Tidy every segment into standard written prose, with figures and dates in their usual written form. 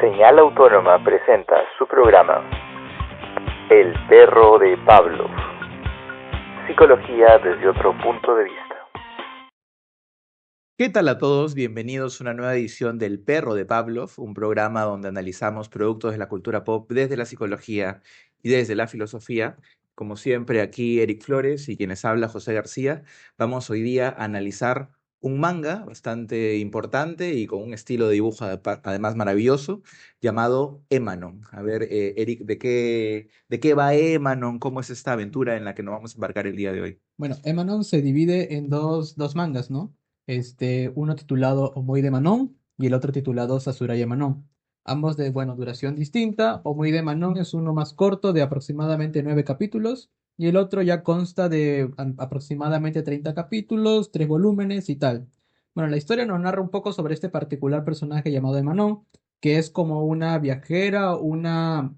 Señal Autónoma presenta su programa El perro de Pavlov. Psicología desde otro punto de vista. ¿Qué tal a todos? Bienvenidos a una nueva edición del Perro de Pavlov, un programa donde analizamos productos de la cultura pop desde la psicología y desde la filosofía. Como siempre, aquí Eric Flores y quienes habla José García. Vamos hoy día a analizar un manga bastante importante y con un estilo de dibujo además maravilloso llamado Emanon. A ver, Eric, ¿de qué va Emanon? ¿Cómo es esta aventura en la que nos vamos a embarcar el día de hoy? Bueno, Emanon se divide en dos mangas, ¿no? Uno titulado Omoide Manon y el otro titulado Sasuraya Manon. Ambos de, bueno, duración distinta. Omoide Manon es uno más corto de aproximadamente 9 capítulos y el otro ya consta de aproximadamente 30 capítulos, 3 volúmenes y tal. Bueno, la historia nos narra un poco sobre este particular personaje llamado Emanon, que es como una viajera, una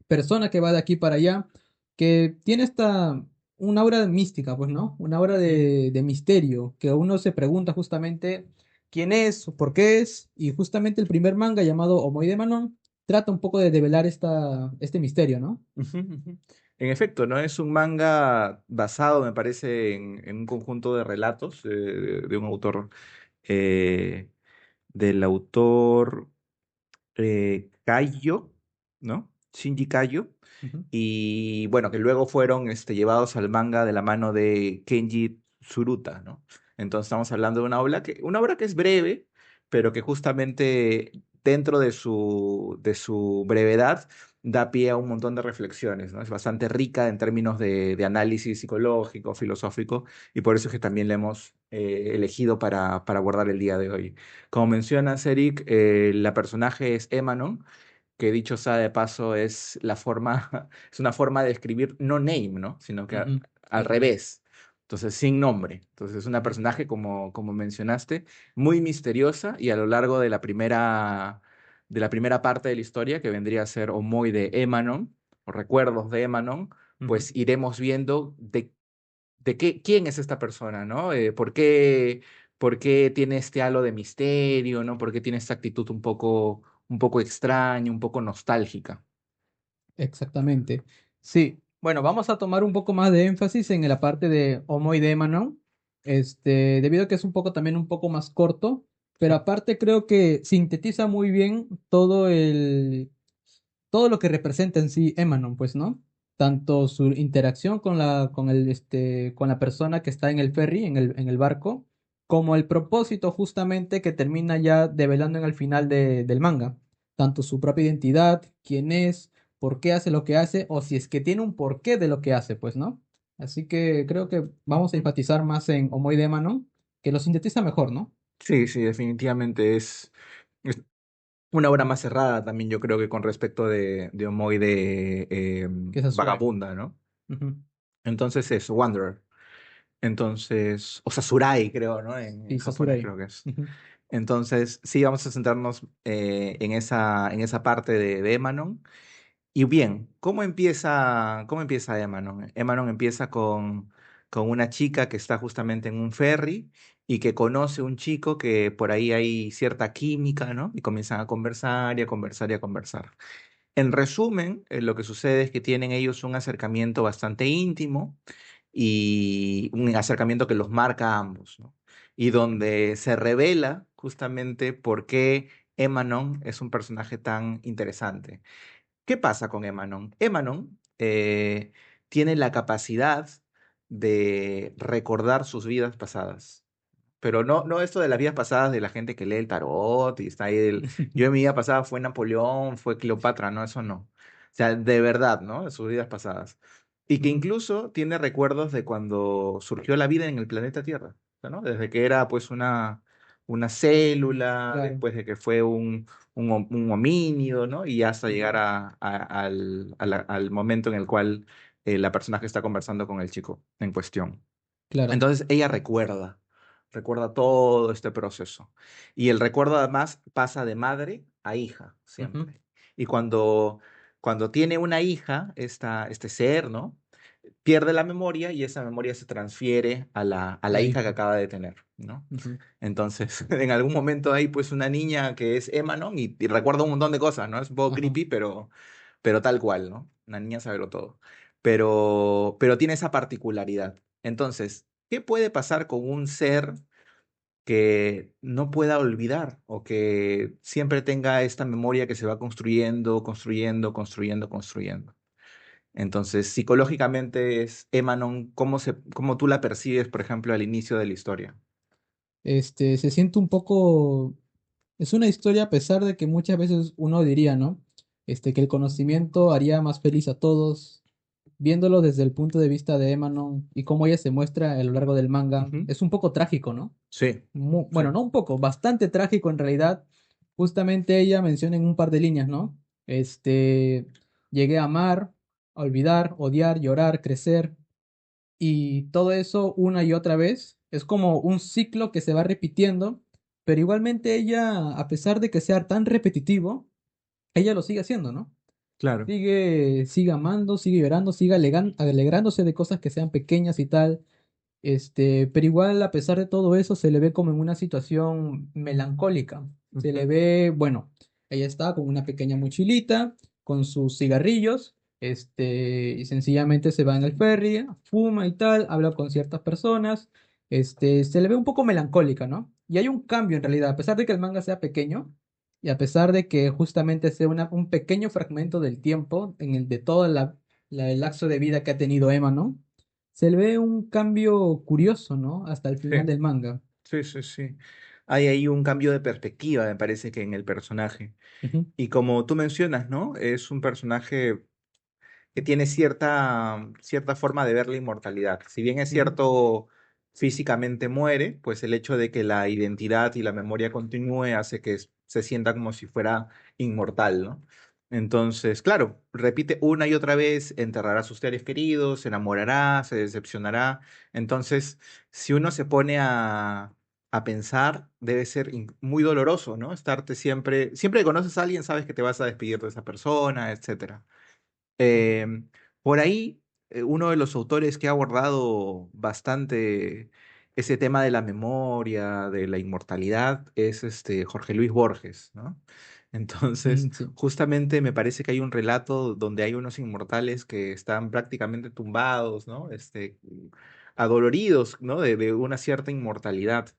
persona que va de aquí para allá, que tiene una aura mística, pues, ¿no? Una aura de misterio, que uno se pregunta justamente quién es, por qué es, y justamente el primer manga llamado Omoide Manon trata un poco de develar este misterio, ¿no? Ujú, ujú. En efecto, ¿no? Es un manga basado, me parece, en un conjunto de relatos de un autor, eh, del autor Kaio, ¿no? Shinji Kaio. Ujú. Y bueno, que luego fueron llevados al manga de la mano de Kenji Tsuruta, ¿no? Entonces estamos hablando de una obra que es breve, pero que justamente dentro de su brevedad da pie a un montón de reflexiones, ¿no? Es bastante rica en términos de análisis psicológico, filosófico, y por eso es que también la hemos elegido para abordar el día de hoy. Como mencionas, Eric, la personaje es Emanon, que dicho sea de paso es es una forma de escribir no name, ¿no? Sino que Ujú. al revés. Entonces, sin nombre. Entonces, es una personaje, como mencionaste, muy misteriosa y a lo largo de la primera parte de la historia, que vendría a ser Omoi de Emanon, o Recuerdos de Emanon, Ujú. pues iremos viendo quién es esta persona, ¿no? ¿Por qué tiene este halo de misterio, ¿no? ¿Por qué tiene esta actitud un poco extraña, un poco nostálgica? Exactamente. Sí, bueno, vamos a tomar un poco más de énfasis en la parte de Homo y Manon, debido a que es un poco también un poco más corto, pero aparte creo que sintetiza muy bien todo lo que representa en sí Emanon, pues, ¿no? Tanto su interacción con la persona que está en el ferry, en el barco, como el propósito justamente que termina ya develando en el final del manga. Tanto su propia identidad, quién es, por qué hace lo que hace, o si es que tiene un porqué de lo que hace, pues, ¿no? Así que creo que vamos a Ujú. enfatizar más en Homo y Emanon, que lo sintetiza mejor, ¿no? Sí, sí, definitivamente es una obra más cerrada también, yo creo que con respecto de Omoi de Que es Azurai. Vagabunda, ¿no? Ujú. Entonces es Wanderer. Entonces, o Sakurai, creo, ¿no? En Sí, japonés Sasurai. creo que es. Ujú. Entonces, sí, vamos a centrarnos en esa parte de Emanon. Y bien, ¿cómo empieza Emanon? Emanon empieza con una chica que está justamente en un ferry y que conoce un chico que por ahí hay cierta química, ¿no? Y comienzan a conversar y a conversar y a conversar. En resumen, lo que sucede es que tienen ellos un acercamiento bastante íntimo y un acercamiento que los marca a ambos, ¿no? Y donde se revela justamente por qué Emanon es un personaje tan interesante. ¿Qué pasa con Emanon? Emanon tiene la capacidad de recordar sus vidas pasadas. Pero no esto de las vidas pasadas de la gente que lee el tarot y está ahí yo en mi vida pasada fue Napoleón, fue Cleopatra, no, eso no. O sea, de verdad, ¿no? De sus vidas pasadas. Y que Ujú. incluso tiene recuerdos de cuando surgió la vida en el planeta Tierra, ¿no? Desde que era pues una célula, Claro. después de que fue un homínido, ¿no? Y hasta llegar Ujú. al momento en el cual la persona que está conversando con el chico en cuestión. Claro. Entonces ella recuerda todo este proceso. Y el recuerdo además pasa de madre a hija, Ujú. siempre. Y cuando tiene una hija, este ser, ¿no? pierde la memoria y esa memoria se transfiere a la La hija que hija. acaba de tener, ¿no? Ujú. Entonces, en algún momento hay pues una niña que es Emanon y recuerda un montón de cosas, ¿no? Es un poco Ajá. creepy, pero tal cual, ¿no? Una niña sabe todo. Pero tiene esa particularidad. Entonces, ¿qué puede pasar con un ser que no pueda olvidar o que siempre tenga esta memoria que se va construyendo, construyendo, construyendo, construyendo? Entonces, psicológicamente es Emanon, cómo tú la percibes, por ejemplo, al inicio de la historia? Se siente un poco, es una historia a pesar de que muchas veces uno diría, ¿no? Que el conocimiento haría más feliz a todos. Viéndolo desde el punto de vista de Emanon y cómo ella se muestra a lo largo del manga, Ujú. es un poco trágico, ¿no? Sí, Bueno, sí. no un poco, bastante trágico en realidad. Justamente ella menciona en un par de líneas, ¿no? Llegué a amar, a olvidar, odiar, llorar, crecer, y todo eso una y otra vez. Es como un ciclo que se va repitiendo, pero igualmente ella, a pesar de que sea tan repetitivo, ella lo sigue haciendo, ¿no? Claro. Sigue amando, sigue llorando, sigue alegrándose de cosas que sean pequeñas y tal. Pero igual, a pesar de todo eso, se le ve como en una situación melancólica. Se le Ujú. ve, bueno, ella está con una pequeña mochilita, con sus cigarrillos, y sencillamente se va en el ferry, fuma y tal, habla con ciertas personas, se le ve un poco melancólica, ¿no? Y hay un cambio en realidad, a pesar de que el manga sea pequeño, y a pesar de que justamente sea un pequeño fragmento del tiempo en el de todo el lapso de vida que ha tenido Emma, ¿no? Se le ve un cambio curioso, ¿no? Hasta el final Sí, del manga. sí, sí, sí. Hay ahí un cambio de perspectiva, me parece que en el personaje. Ujú, Y como tú mencionas, ¿no? Es un personaje que tiene cierta forma de ver la inmortalidad. Si bien es ujú, cierto, físicamente muere, pues el hecho de que la identidad y la memoria continúe hace que se sienta como si fuera inmortal, ¿no? Entonces, claro, repite una y otra vez, enterrará a sus seres queridos, se enamorará, se decepcionará. Entonces, si uno se pone a pensar, debe ser muy doloroso, ¿no? Estarte siempre que conoces a alguien, sabes que te vas a despedir de esa persona, etcétera. Em, por ahí, uno de los autores que ha abordado bastante ese tema de la memoria, de la inmortalidad, es Jorge Luis Borges, ¿no? Entonces, ujú, sí. justamente me parece que hay un relato donde hay unos inmortales que están prácticamente tumbados, ¿no? Adoloridos, ¿no? De una cierta inmortalidad.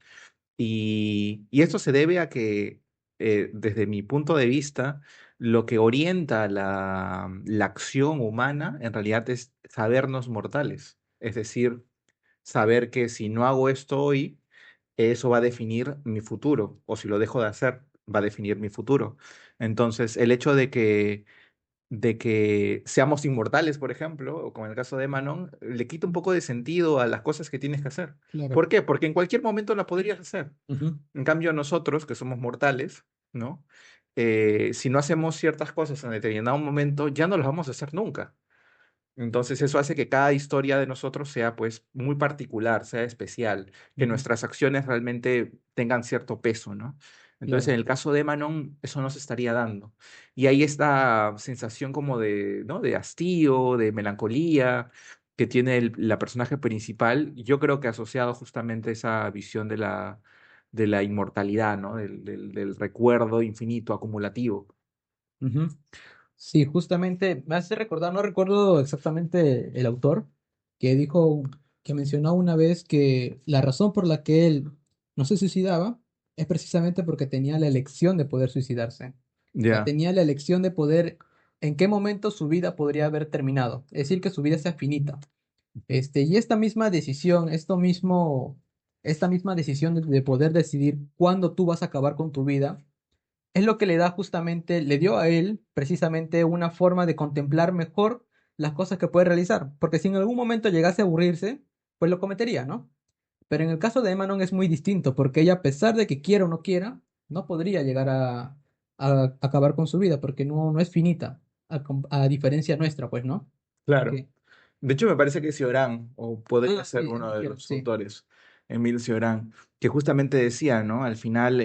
Y esto se debe a que, desde mi punto de vista, lo que orienta la acción humana en realidad es sabernos mortales. Es decir, saber que si no hago esto hoy, eso va a definir mi futuro, o si lo dejo de hacer, va a definir mi futuro. Entonces, el hecho de que seamos inmortales, por ejemplo, o como en el caso de Manon, le quita un poco de sentido a las cosas que tienes que hacer. Claro. ¿Por qué? Porque en cualquier momento la podrías hacer. Ujú, En cambio, nosotros, que somos mortales, ¿no? Si no hacemos ciertas cosas en determinado momento, ya no las vamos a hacer nunca. Entonces, eso hace que cada historia de nosotros sea, pues, muy particular, sea especial, que ujú, nuestras acciones realmente tengan cierto peso, ¿no? Entonces, en claro. el caso de Manon, eso no se estaría dando. Y hay esta sensación como de, ¿no? De hastío, de melancolía que tiene la personaje principal, yo creo que asociado justamente a esa visión de la inmortalidad, ¿no? Del recuerdo infinito, acumulativo. Ujú. Sí, justamente me hace recordar, no recuerdo exactamente el autor, que dijo, que mencionó una vez que la razón por la que él no se suicidaba es precisamente porque tenía la elección de poder suicidarse. O sea, Ya, tenía la elección de poder, en qué momento su vida podría haber terminado. Es decir, que su vida sea finita. Y esta misma decisión, esta misma decisión de poder decidir cuándo tú vas a acabar con tu vida, es lo que le da justamente, le dio a él precisamente una forma de contemplar mejor las cosas que puede realizar. Porque si en algún momento llegase a aburrirse, pues lo cometería, ¿no? Pero en el caso de Emanon es muy distinto, porque ella, a pesar de que quiera o no quiera, no podría llegar a acabar con su vida, porque no es finita, a diferencia nuestra, pues, ¿no? claro. Que, De hecho, me parece que es Cioran, o podría ser sí, uno de cierto, los sí. autores, Emil Cioran, que justamente decía, ¿no? Al final,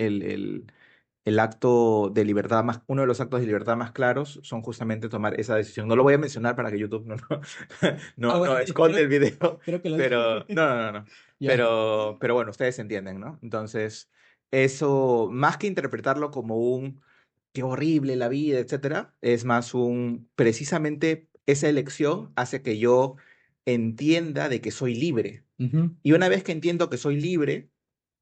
el acto de libertad más, uno de los actos de libertad más claros son justamente tomar esa decisión. No lo voy a mencionar para que YouTube Ah, bueno, no esconde el video, creo que lo pero no. ya. Pero bueno, ustedes entienden, ¿no? Entonces, eso, más que interpretarlo como un qué horrible la vida, etcétera, es más precisamente esa elección hace que yo entienda de que soy libre. Ujú, Y una vez que entiendo que soy libre,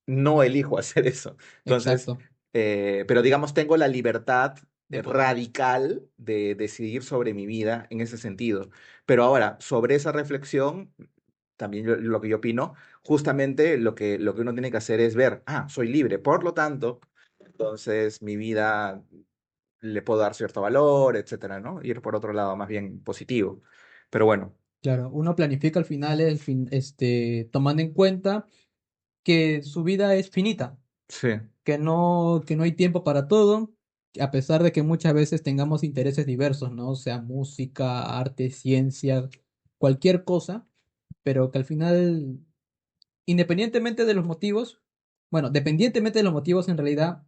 no elijo hacer eso. Entonces, exacto. pero digamos, tengo la libertad De poder. radical de decidir sobre mi vida en ese sentido. Pero ahora, sobre esa reflexión, también lo que yo opino, justamente lo que uno tiene que hacer es ver, soy libre, por lo tanto, entonces mi vida le puedo dar cierto valor, etcétera, ¿no? Ir por otro lado más bien positivo. Pero bueno, Claro, uno planifica al final, tomando en cuenta que su vida es finita, sí, que no hay tiempo para todo, a pesar de que muchas veces tengamos intereses diversos, ¿no? O sea, música, arte, ciencia, cualquier cosa, pero que al final, independientemente de los motivos, bueno, dependientemente de los motivos, en realidad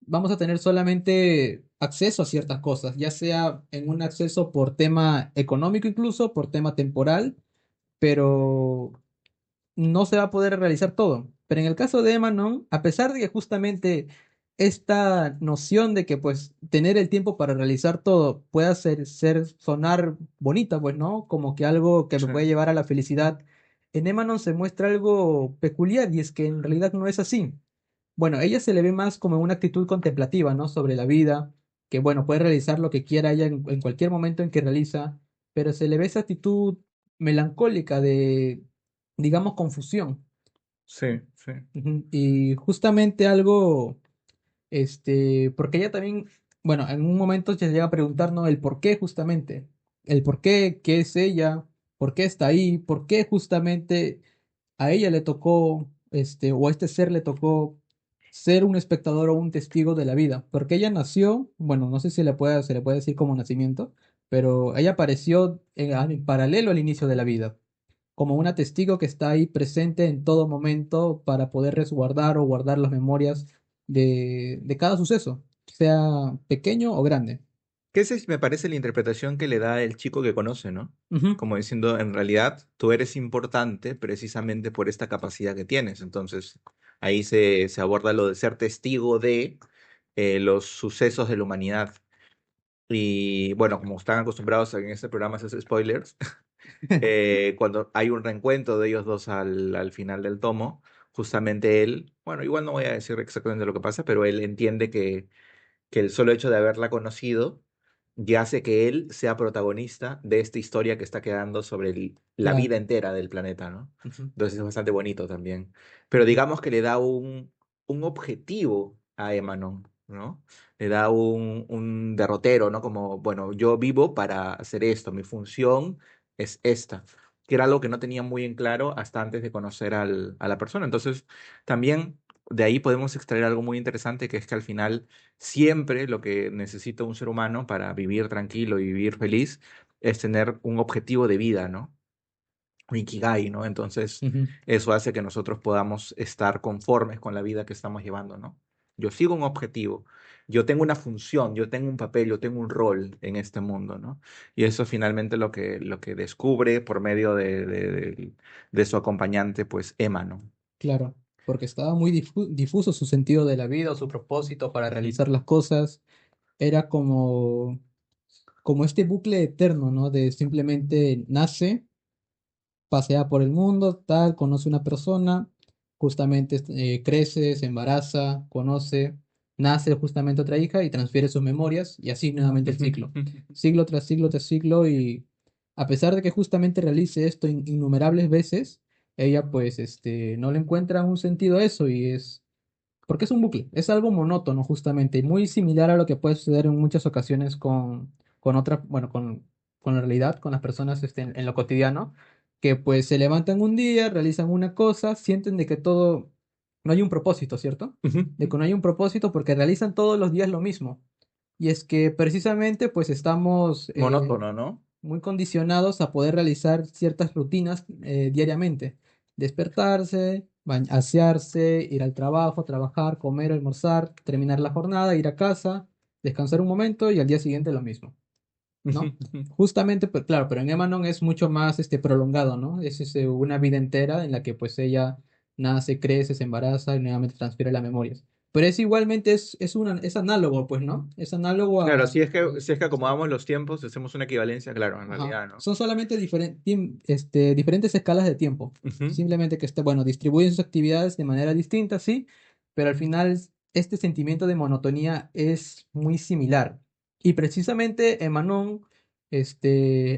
vamos a tener solamente acceso a ciertas cosas, ya sea en un acceso por tema económico incluso, por tema temporal, pero no se va a poder realizar todo. Pero en el caso de Emanon, a pesar de que justamente esta noción de que pues tener el tiempo para realizar todo pueda sonar bonita, pues, ¿no? Como que algo que me sí, puede llevar a la felicidad, en Emanon se muestra algo peculiar y es que en realidad no es así. Bueno, ella se le ve más como una actitud contemplativa, ¿no? Sobre la vida, que bueno, puede realizar lo que quiera ella en cualquier momento en que realiza, pero se le ve esa actitud melancólica de, digamos, confusión. sí, sí. Ujú. Y justamente algo, porque ella también, bueno, en un momento se llega a preguntarnos el por qué justamente, el por qué, qué es ella, por qué está ahí, por qué justamente a ella le tocó, o a este ser le tocó ser un espectador o un testigo de la vida, porque ella nació, bueno, no sé si se le puede decir como nacimiento, pero ella apareció en paralelo al inicio de la vida, como una testigo que está ahí presente en todo momento para poder resguardar o guardar las memorias de cada suceso, sea pequeño o grande. Que esa me parece la interpretación que le da el chico que conoce, ¿no? Ujú, Como diciendo, en realidad tú eres importante precisamente por esta capacidad que tienes. Entonces, ahí se aborda lo de ser testigo de los sucesos de la humanidad. Y bueno, como están acostumbrados en este programa a hacer spoilers, cuando hay un reencuentro de ellos dos al final del tomo, justamente él, bueno, igual no voy a decir exactamente lo que pasa, pero él entiende que el solo hecho de haberla conocido ya hace que él sea protagonista de esta historia que está quedando sobre la vida claro. entera del planeta, ¿no? Ujú, Entonces es bastante bonito también. Pero digamos que le da un objetivo a Emanon, ¿no? Le da un derrotero, ¿no? Como, bueno, yo vivo para hacer esto, mi función es esta, que era algo que no tenía muy en claro hasta antes de conocer a la persona. Entonces, también de ahí podemos extraer algo muy interesante, que es que al final siempre lo que necesita un ser humano para vivir tranquilo y vivir feliz es tener un objetivo de vida, ¿no? Un ikigai, ¿no? Entonces, ujú. eso hace que nosotros podamos estar conformes con la vida que estamos llevando, ¿no? Yo sigo un objetivo, yo tengo una función, yo tengo un papel, yo tengo un rol en este mundo, ¿no? Y eso finalmente lo que descubre por medio de su acompañante, pues Emma, ¿no? Claro, porque estaba muy difuso su sentido de la vida o su propósito para realizar las cosas. Era como este bucle eterno, ¿no? De simplemente nace, pasea por el mundo, tal, conoce una persona, justamente crece, se embaraza, conoce, nace justamente otra hija y transfiere sus memorias y así nuevamente el ciclo. Siglo tras siglo tras siglo y a pesar de que justamente realice esto innumerables veces, ella pues no le encuentra un sentido a eso y es porque es un bucle, es algo monótono justamente, y muy similar a lo que puede suceder en muchas ocasiones con otra, bueno, con la realidad, con las personas en lo cotidiano, que pues se levantan un día, realizan una cosa, sienten de que todo, no hay un propósito, ¿cierto? De que no hay un propósito porque realizan todos los días lo mismo. Y es que precisamente pues estamos Monótono, ¿no? muy condicionados a poder realizar ciertas rutinas diariamente. Despertarse, Asearse, ir al trabajo, trabajar, comer, almorzar, terminar la jornada, ir a casa, descansar un momento y al día siguiente lo mismo, ¿no? Justamente, pues claro, pero en Emanon es mucho más prolongado, ¿no? Es una vida entera en la que pues ella nace, crece, se embaraza y nuevamente transfiere las memorias. Pero es igualmente, es análogo, pues, ¿no? Es análogo Claro, a... si es que acomodamos los tiempos, hacemos una equivalencia, claro, en Ajá. realidad, ¿no? Son solamente diferentes escalas de tiempo. Ujú. Simplemente que bueno, distribuyen sus actividades de manera distinta, sí, pero al final este sentimiento de monotonía es muy similar. Y precisamente Emanon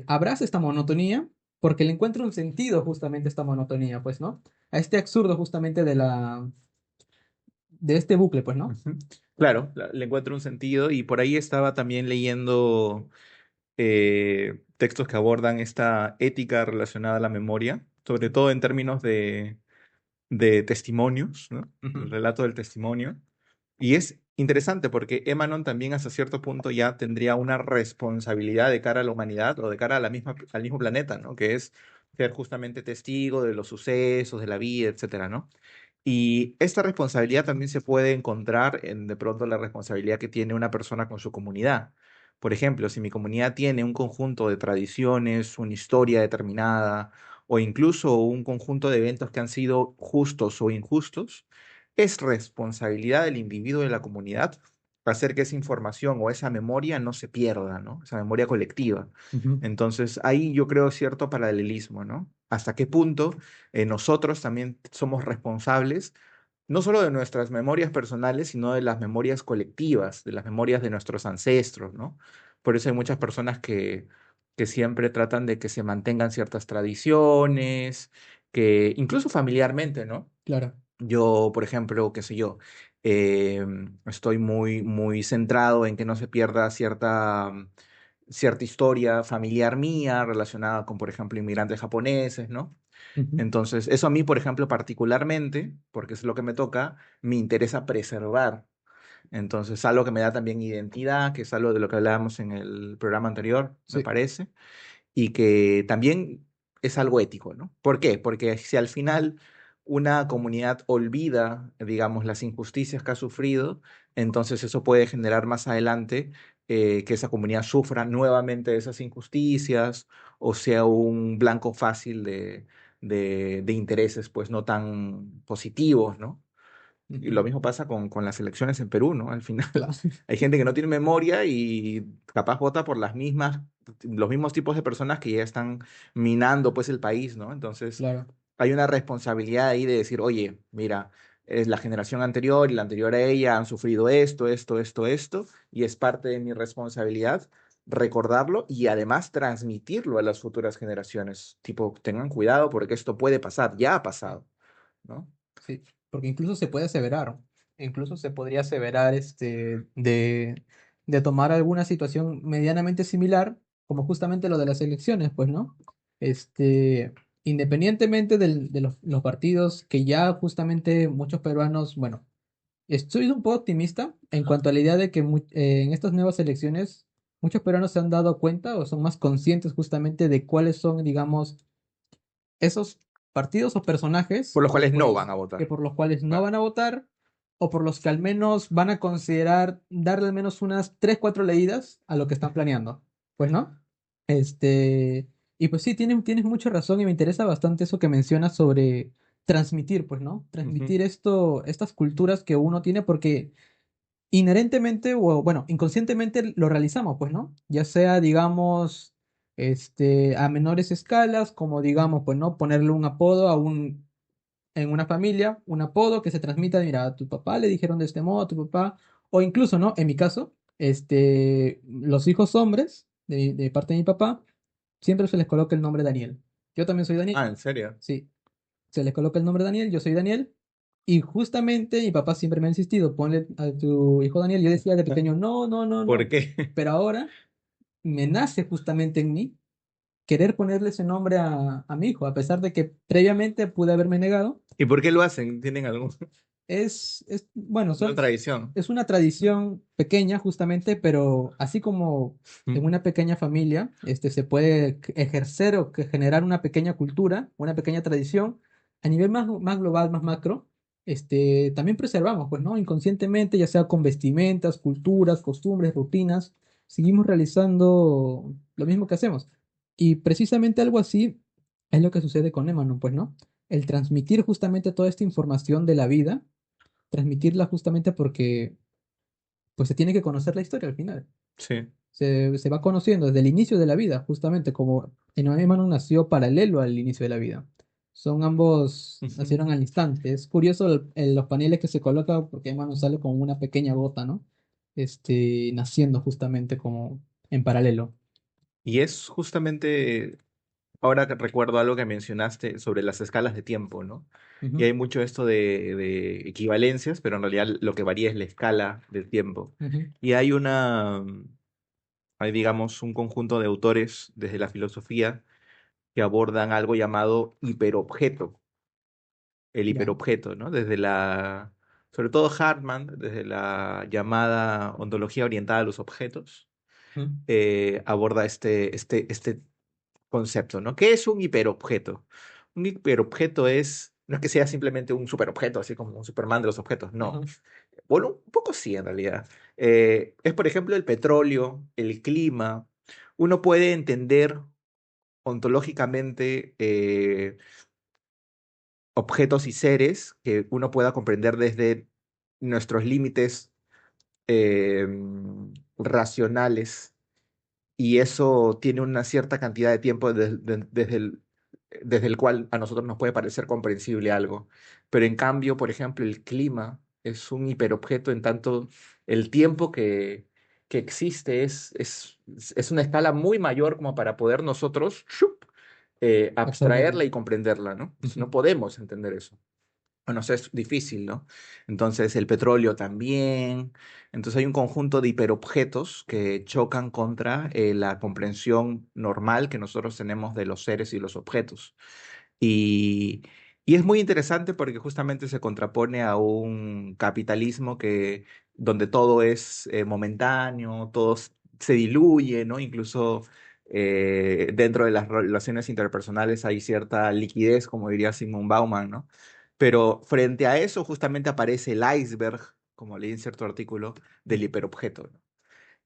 abraza esta monotonía porque le encuentra un sentido justamente a esta monotonía, pues, ¿no? A este absurdo justamente de este bucle, pues, ¿no? Ujú. Claro, le encuentro un sentido y por ahí estaba también leyendo textos que abordan esta ética relacionada a la memoria, sobre todo en términos de testimonios, ¿no? El Ujú. relato del testimonio. Y es interesante porque Emanon también hasta cierto punto ya tendría una responsabilidad de cara a la humanidad o de cara a al mismo planeta, ¿no? Que es ser justamente testigo de los sucesos, de la vida, etcétera, ¿no? Y esta responsabilidad también se puede encontrar en de pronto la responsabilidad que tiene una persona con su comunidad. Por ejemplo, si mi comunidad tiene un conjunto de tradiciones, una historia determinada o incluso un conjunto de eventos que han sido justos o injustos, es responsabilidad del individuo de la comunidad hacer que esa información o esa memoria no se pierda, ¿no? Esa memoria colectiva. Ujú. Entonces, ahí yo creo cierto paralelismo, ¿no? ¿Hasta qué punto nosotros también somos responsables no solo de nuestras memorias personales, sino de las memorias colectivas, de las memorias de nuestros ancestros, ¿no? Por eso hay muchas personas que siempre tratan de que se mantengan ciertas tradiciones, que incluso familiarmente, ¿no? Claro. Yo, por ejemplo, qué sé yo, estoy muy centrado en que no se pierda cierta historia familiar mía relacionada con, por ejemplo, inmigrantes japoneses, ¿no? Ujú. Entonces, eso a mí, por ejemplo, particularmente, porque es lo que me toca, me interesa preservar. Entonces, algo que me da también identidad, que es algo de lo que hablábamos en el programa anterior, me Sí, parece, y que también es algo ético, ¿no? ¿Por qué? Porque si al final una comunidad olvida, digamos, las injusticias que ha sufrido, entonces eso puede generar más adelante que esa comunidad sufra nuevamente esas injusticias o sea un blanco fácil de intereses, pues no tan positivos, ¿no? Y lo ujú. mismo pasa con las elecciones en Perú, ¿no? Al final Claro. hay gente que no tiene memoria y capaz vota por los mismos tipos de personas que ya están minando pues el país, ¿no? Entonces Claro. hay una responsabilidad ahí de decir, oye, mira, es la generación anterior y la anterior a ella han sufrido esto, y es parte de mi responsabilidad recordarlo y además transmitirlo a las futuras generaciones. Tipo, tengan cuidado porque esto puede pasar, ya ha pasado, ¿no? Sí, porque incluso se puede aseverar, incluso se podría aseverar de tomar alguna situación medianamente similar, como justamente lo de las elecciones, pues, ¿no? Este, Independientemente de los partidos que ya justamente muchos peruanos, bueno, estoy un poco optimista en cuanto a la idea de que en estas nuevas elecciones muchos peruanos se han dado cuenta o son más conscientes justamente de cuáles son, digamos, esos partidos o Por personajes los cuales no van a votar. por los cuales no Claro. van a votar o por los que al menos van a considerar darle al menos unas 3 4 leídas a lo que están planeando. Pues no. Y pues sí, tienes mucha razón y me interesa bastante eso que mencionas sobre transmitir, pues, ¿no? Ujú. Transmitir estas culturas que uno tiene porque inherentemente o bueno, inconscientemente lo realizamos, pues, ¿no? Ya sea, digamos, a menores escalas, como digamos, pues, ¿no? Ponerle un apodo en una familia, un apodo que se transmita, mira, a tu papá le dijeron de este modo, a tu papá, o incluso, ¿no? En mi caso, los hijos hombres de parte de mi papá, siempre se les coloca el nombre Daniel. Yo también soy Daniel, Ah, ¿en serio? sí, se les coloca el nombre Daniel, yo soy Daniel. Y justamente mi papá siempre me ha insistido, ponle a tu hijo Daniel. Yo decía de pequeño, no, no, no, ¿Por no. qué? Pero ahora me nace justamente en mí querer ponerle ese nombre a mi hijo, a pesar de que previamente pude haberme negado. ¿Y por qué lo hacen? ¿Tienen alguna Bueno, tradición? es una tradición pequeña justamente, pero así como en Mm. una pequeña familia, se puede ejercer o generar una pequeña cultura, una pequeña tradición. a nivel más global, más macro, también preservamos, pues, ¿no? Inconscientemente, ya sea con vestimentas, culturas, costumbres, rutinas, seguimos realizando lo mismo que hacemos. Y precisamente algo así es lo que sucede con Emanon, pues, ¿no? El transmitir justamente toda esta información de la vida, transmitirla justamente porque, pues, se tiene que conocer la historia al final. Sí. Se va conociendo desde el inicio de la vida, justamente como Emanuel nació paralelo al inicio de la vida. Son ambos Ujú. nacieron al instante. Es curioso los paneles que se colocan porque Emanuel sale como una pequeña gota, ¿no? Naciendo justamente como en paralelo. Y es justamente, ahora que recuerdo algo que mencionaste sobre las escalas de tiempo, ¿no? Y Ujú, hay mucho esto de equivalencias, pero en realidad lo que varía es la escala del tiempo. ujú. Y hay, digamos, un conjunto de autores desde la filosofía que abordan algo llamado hiperobjeto, el Ya. hiperobjeto, ¿no? Sobre todo Hartman, desde la llamada ontología orientada a los objetos, Ujú. aborda este concepto, ¿no? ¿Qué es un hiperobjeto? Un hiperobjeto no es que sea simplemente un superobjeto, así como un Superman de los objetos, no. Ujú. Bueno, un poco sí en realidad. Es, por ejemplo, el petróleo, el clima. Uno puede entender ontológicamente objetos y seres que uno pueda comprender desde nuestros límites eh, racionales, y eso tiene una cierta cantidad de tiempo desde el cual a nosotros nos puede parecer comprensible algo. Pero en cambio, por ejemplo, el clima es un hiperobjeto en tanto el tiempo que existe es una escala muy mayor como para poder nosotros ¡shup! Absorberlo. Abstraerla y comprenderla, ¿no? Entonces, Ujú. no podemos entender eso. Bueno, eso es difícil, ¿no? Entonces el petróleo también. Entonces hay un conjunto de hiperobjetos que chocan contra la comprensión normal que nosotros tenemos de los seres y los objetos. Y, y es muy interesante porque justamente se contrapone a un capitalismo donde todo es momentáneo, se diluye, ¿no? Incluso dentro de las relaciones interpersonales hay cierta liquidez, como diría Sigmund Bauman, ¿no? Pero frente a eso justamente aparece el iceberg, como leí en cierto artículo, del Ujú. hiperobjeto, ¿no?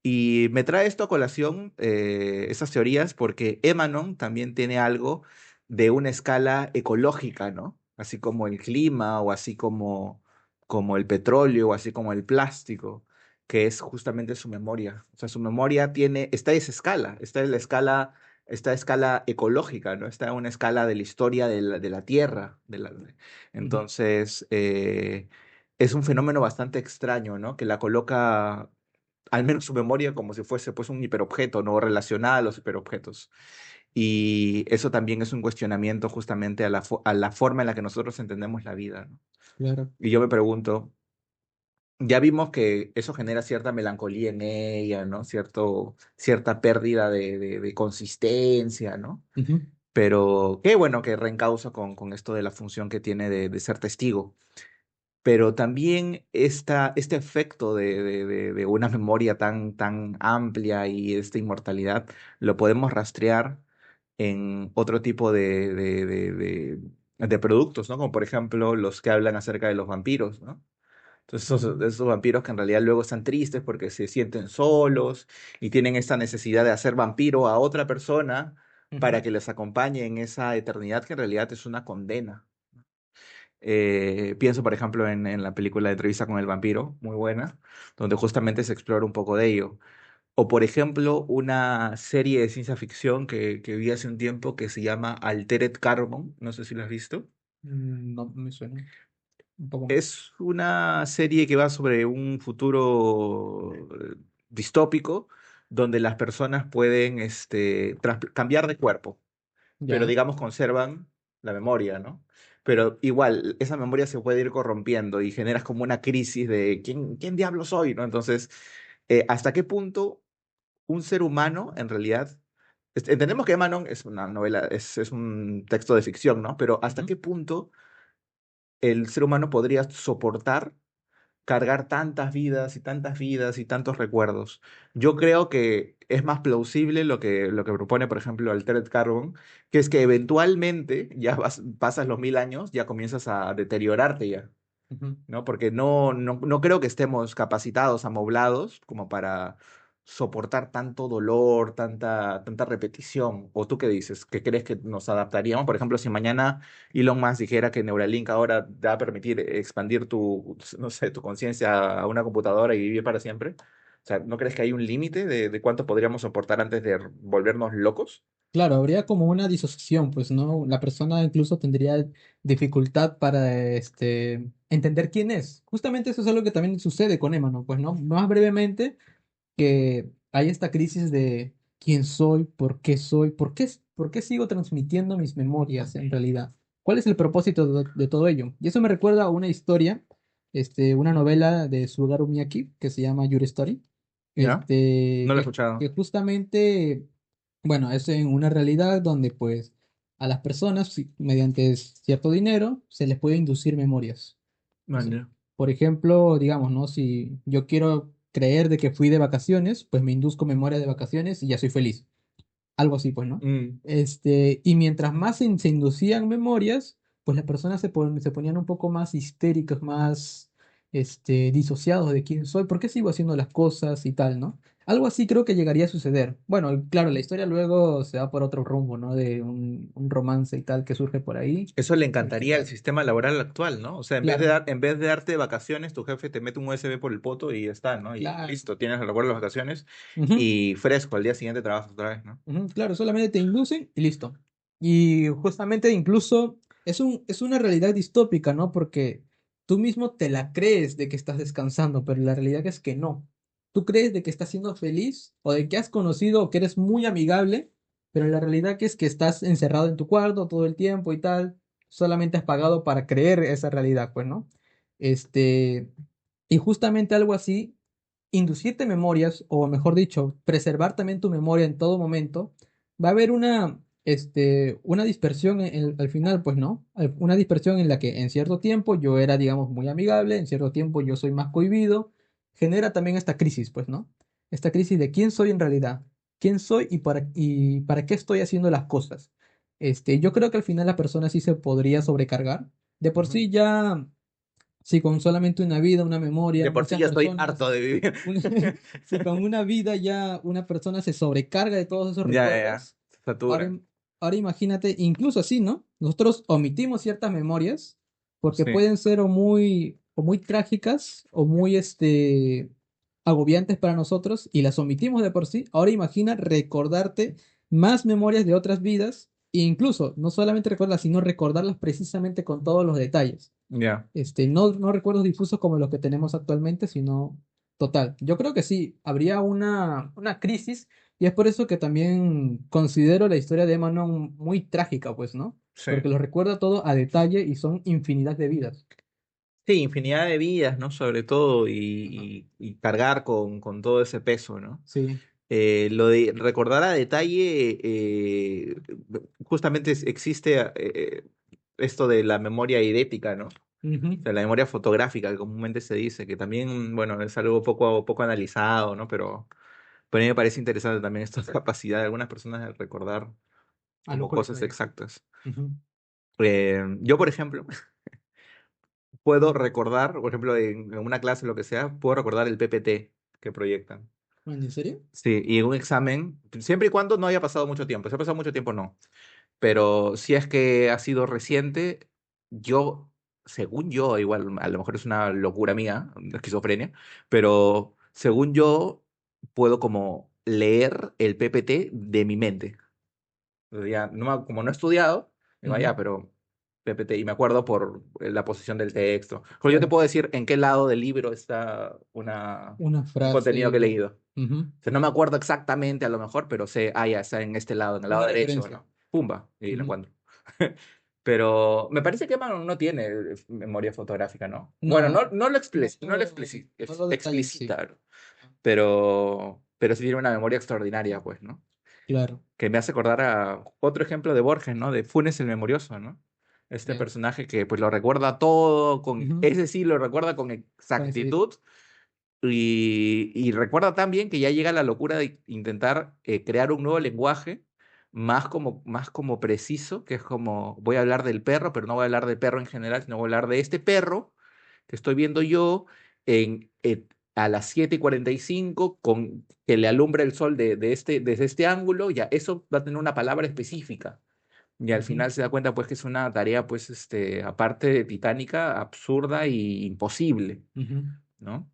Y me trae esto a colación, esas teorías, porque Emanon también tiene algo de una escala ecológica, ¿no? Así como el clima, o así como el petróleo, o así como el plástico, que es justamente su memoria. O sea, su memoria está en esa escala, está en escala ecológica, ¿no? Está en una escala de la historia de la Tierra. Ujú. Entonces, es un fenómeno bastante extraño, ¿no? Que la coloca al menos su memoria como si fuese pues un hiperobjeto, no relacionada a los hiperobjetos. Y eso también es un cuestionamiento justamente a la forma en la que nosotros entendemos la vida, ¿no? Claro. Y yo me pregunto, ya vimos que eso genera cierta melancolía en ella, ¿no? Cierta pérdida de consistencia, ¿no? Ujú. Pero qué bueno que reencausa con esto de la función que tiene de ser testigo. Pero también este efecto de una memoria tan amplia y esta inmortalidad lo podemos rastrear en otro tipo de productos, ¿no? Como por ejemplo los que hablan acerca de los vampiros, ¿no? Entonces Mm. esos vampiros que en realidad luego están tristes porque se sienten solos y tienen esta necesidad de hacer vampiro a otra persona para Ujú. que les acompañe en esa eternidad que en realidad es una condena. Pienso, por ejemplo, en la película de Entrevista con el vampiro, muy buena, donde justamente se explora un poco de ello. O, por ejemplo, una serie de ciencia ficción que vi hace un tiempo que se llama Altered Carbon, no sé si la has visto. No me suena. Un poco más. Es una serie que va sobre un futuro distópico donde las personas pueden cambiar de cuerpo, pero Ya. digamos conservan la memoria, ¿no? Pero igual, esa memoria se puede ir corrompiendo y generas como una crisis de ¿quién diablos soy? ¿No? Entonces, ¿hasta qué punto un ser humano en realidad... Entendemos que Manon es una novela, es un texto de ficción, ¿no? Pero ¿hasta Ujú. qué punto el ser humano podría soportar cargar tantas vidas y tantos recuerdos. Yo creo que es más plausible lo que propone, por ejemplo, Altered Carbon, que es que eventualmente ya pasas los 1000 años, ya comienzas a deteriorarte ya. Ujú. ¿No? Porque no creo que estemos capacitados, amoblados, como para soportar tanto dolor, tanta repetición. ¿O tú qué dices? ¿Qué crees que nos adaptaríamos? Por ejemplo, si mañana Elon Musk dijera que Neuralink ahora te va a permitir expandir no sé, tu conciencia a una computadora y vivir para siempre. O sea, ¿no crees que hay un límite de cuánto podríamos soportar antes de volvernos locos? Claro, habría como una disociación, pues, ¿no? La persona incluso tendría dificultad para entender quién es. Justamente eso es algo que también sucede con Emma, pues, ¿no? Más brevemente, que hay esta crisis de quién soy, por qué sigo transmitiendo mis memorias en realidad. ¿Cuál es el propósito de todo ello? Y eso me recuerda a una historia, una novela de Sugaru Miyake que se llama Your Story, ¿Ya? No lo he que escuchado. justamente, bueno, es en una realidad donde pues a las personas, mediante cierto dinero, se les puede inducir memorias. O sea, Man, por ejemplo, digamos, ¿no? Si yo quiero creer de que fui de vacaciones, pues me induzco memoria de vacaciones y ya soy feliz. Algo así, pues, ¿no? mm. Y mientras más se inducían memorias, pues las personas se ponían un poco más histéricas, más, disociados de quién soy, por qué sigo haciendo las cosas y tal, ¿no? Algo así creo que llegaría a suceder. Bueno, claro, la historia luego se va por otro rumbo, ¿no? De un romance y tal que surge por ahí. Eso le Pero encantaría al claro, sistema laboral actual, ¿no? O sea, claro, en vez de darte vacaciones, tu jefe te mete un USB por el poto y ya está, ¿no? Y claro. listo, tienes el recuerdo de las vacaciones Ujú. y fresco, al día siguiente trabajas otra vez, ¿no? Ujú, claro, solamente te inducen y listo. Y justamente incluso es una realidad distópica, ¿no? Porque tú mismo te la crees de que estás descansando, pero la realidad es que no. Tú crees de que estás siendo feliz o de que has conocido o que eres muy amigable, pero la realidad que es que estás encerrado en tu cuarto todo el tiempo y tal. Solamente has pagado para creer esa realidad, pues, ¿no? Este, y justamente algo así inducirte memorias, o mejor dicho, preservar también tu memoria en todo momento, va a haber una dispersión al final, pues, ¿no? Una dispersión en la que en cierto tiempo yo era, digamos, muy amigable, en cierto tiempo yo soy más cohibido, genera también esta crisis, pues, ¿no? Esta crisis de quién soy en realidad, quién soy y para qué estoy haciendo las cosas. Yo creo que al final la persona sí se podría sobrecargar. De por Ujú. sí ya, si con solamente una vida, una memoria, De por sí muchas ya estoy personas harto de vivir. un- si con una vida ya una persona se sobrecarga de todos esos Ya, ya, ya. recuerdos, ahora, Satura. ahora imagínate, incluso así, ¿no? Nosotros omitimos ciertas memorias porque Sí. pueden ser o muy trágicas o muy agobiantes para nosotros y las omitimos de por sí. Ahora imagina recordarte más memorias de otras vidas e incluso no solamente recordarlas, sino recordarlas precisamente con todos los detalles. Ya. No recuerdos difusos como los que tenemos actualmente, sino total. Yo creo que sí, habría una crisis y es por eso que también considero la historia de Emanon muy trágica, pues, ¿no? Sí. Porque lo recuerda todo a detalle y son infinidad de vidas. Sí, infinidad de vidas, ¿no? Sobre todo, y cargar con todo ese peso, ¿no? Sí. Lo de recordar a detalle, justamente existe esto de la memoria idética, ¿no? O Ujú. sea, la memoria fotográfica, que comúnmente se dice, que también, bueno, es algo poco analizado, ¿no? Pero a mí me parece interesante también esta capacidad de algunas personas de recordar A lo como corto cosas de. exactas. Ujú. Yo, por ejemplo, puedo recordar, por ejemplo, en una clase, lo que sea, puedo recordar el PPT que proyectan. Bueno, ¿en serio? Sí, y en un examen, siempre y cuando no haya pasado mucho tiempo. Si ha pasado mucho tiempo, no. Pero si es que ha sido reciente, yo, según yo, igual, a lo mejor es una locura mía, una esquizofrenia, pero según yo, puedo como leer el PPT de mi mente. O sea, ya, como no he estudiado, digo, "Ah, Ujú. ya, pero PPT", y me acuerdo por la posición del texto. Pero yo te Claro. puedo decir en qué lado del libro está Una un contenido que he frase. leído. Ujú. O sea, no me acuerdo exactamente a lo mejor, pero sé, ya está en este lado, en el lado Una derecho, referencia. ¿no? Pumba, y lo Ujú. encuentro. Pero me parece que Manon no tiene memoria fotográfica, ¿no? Bueno, No, no lo no lo detalles, sí. explicita, ¿no? Pero sí tiene una memoria extraordinaria, pues, ¿no? Claro. Que me hace acordar a otro ejemplo de Borges, ¿no? De Funes el Memorioso, ¿no? Este Ya. personaje que pues lo recuerda todo, Ujú. ese sí lo recuerda con Sí. exactitud y recuerda también que ya llega a la locura de intentar crear un nuevo lenguaje más como preciso, que es como voy a hablar del perro, pero no voy a hablar del perro en general, sino voy a hablar de este perro que estoy viendo yo a las 7:45 con que le alumbra el sol desde este ángulo, ya eso va a tener una palabra específica. Y al Ujú. final se da cuenta pues que es una tarea pues aparte de titánica, absurda y imposible, Ujú. ¿no?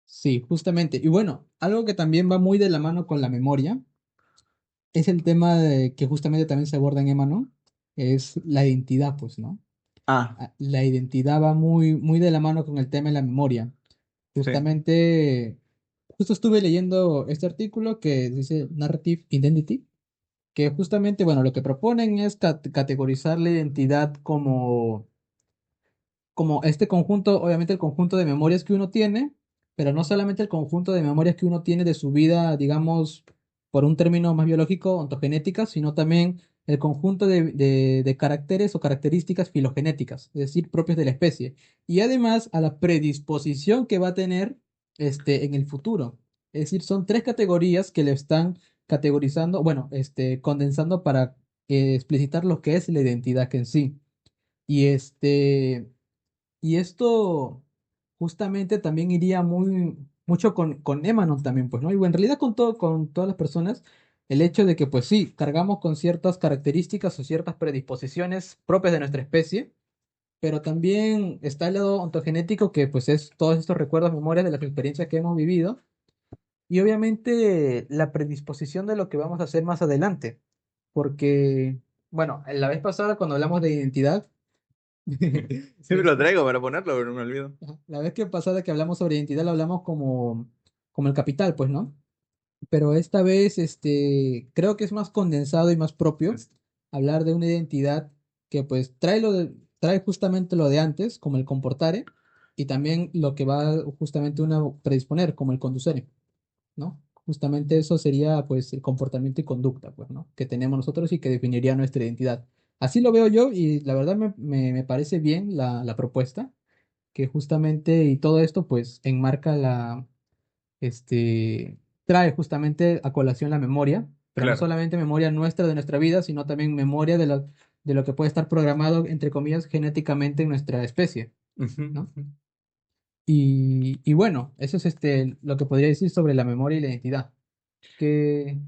Sí, justamente. Y bueno, algo que también va muy de la mano con la memoria es el tema de, que justamente también se aborda en Emma, ¿no? Es la identidad, pues, ¿no? Ah, La identidad va muy, muy de la mano con el tema de la memoria. sí. Justamente, justo estuve leyendo este artículo que dice Narrative Identity, que justamente, bueno, lo que proponen es categorizar la identidad como este conjunto, obviamente el conjunto de memorias que uno tiene, pero no solamente el conjunto de memorias que uno tiene de su vida, digamos, por un término más biológico, ontogenética, sino también el conjunto de caracteres o características filogenéticas, es decir, propios de la especie. Y además a la predisposición que va a tener en el futuro. Es decir, son tres categorías que le están categorizando, bueno, condensando para explicitar lo que es la identidad que en sí. Y y esto justamente también iría mucho con Emanon también, pues, ¿no? Y bueno, en realidad con todo, con todas las personas, el hecho de que, pues sí, cargamos con ciertas características o ciertas predisposiciones propias de nuestra especie, pero también está el lado ontogenético que, pues, es todos estos recuerdos, memorias de las experiencias que hemos vivido, y obviamente la predisposición de lo que vamos a hacer más adelante, porque, bueno, la vez pasada cuando hablamos de identidad, Siempre lo traigo para ponerlo, pero me olvido. ajá, la vez que pasada que hablamos sobre identidad lo hablamos como el capital, pues, ¿no? Pero esta vez, creo que es más condensado y más propio Es- hablar de una identidad que, pues, trae justamente lo de antes, como el comportare, y también lo que va justamente uno a predisponer, como el conducere, ¿no? Justamente eso sería, pues, el comportamiento y conducta, pues, ¿no? Que tenemos nosotros y que definiría nuestra identidad. Así lo veo yo y la verdad me parece bien la propuesta que justamente, y todo esto pues enmarca este, trae justamente a colación la memoria, pero no Claro. solamente memoria nuestra de nuestra vida, sino también memoria de lo que puede estar programado, entre comillas, genéticamente en nuestra especie, Ujú, ¿no? ujú. Y bueno, eso es lo que podría decir sobre la memoria y la identidad que,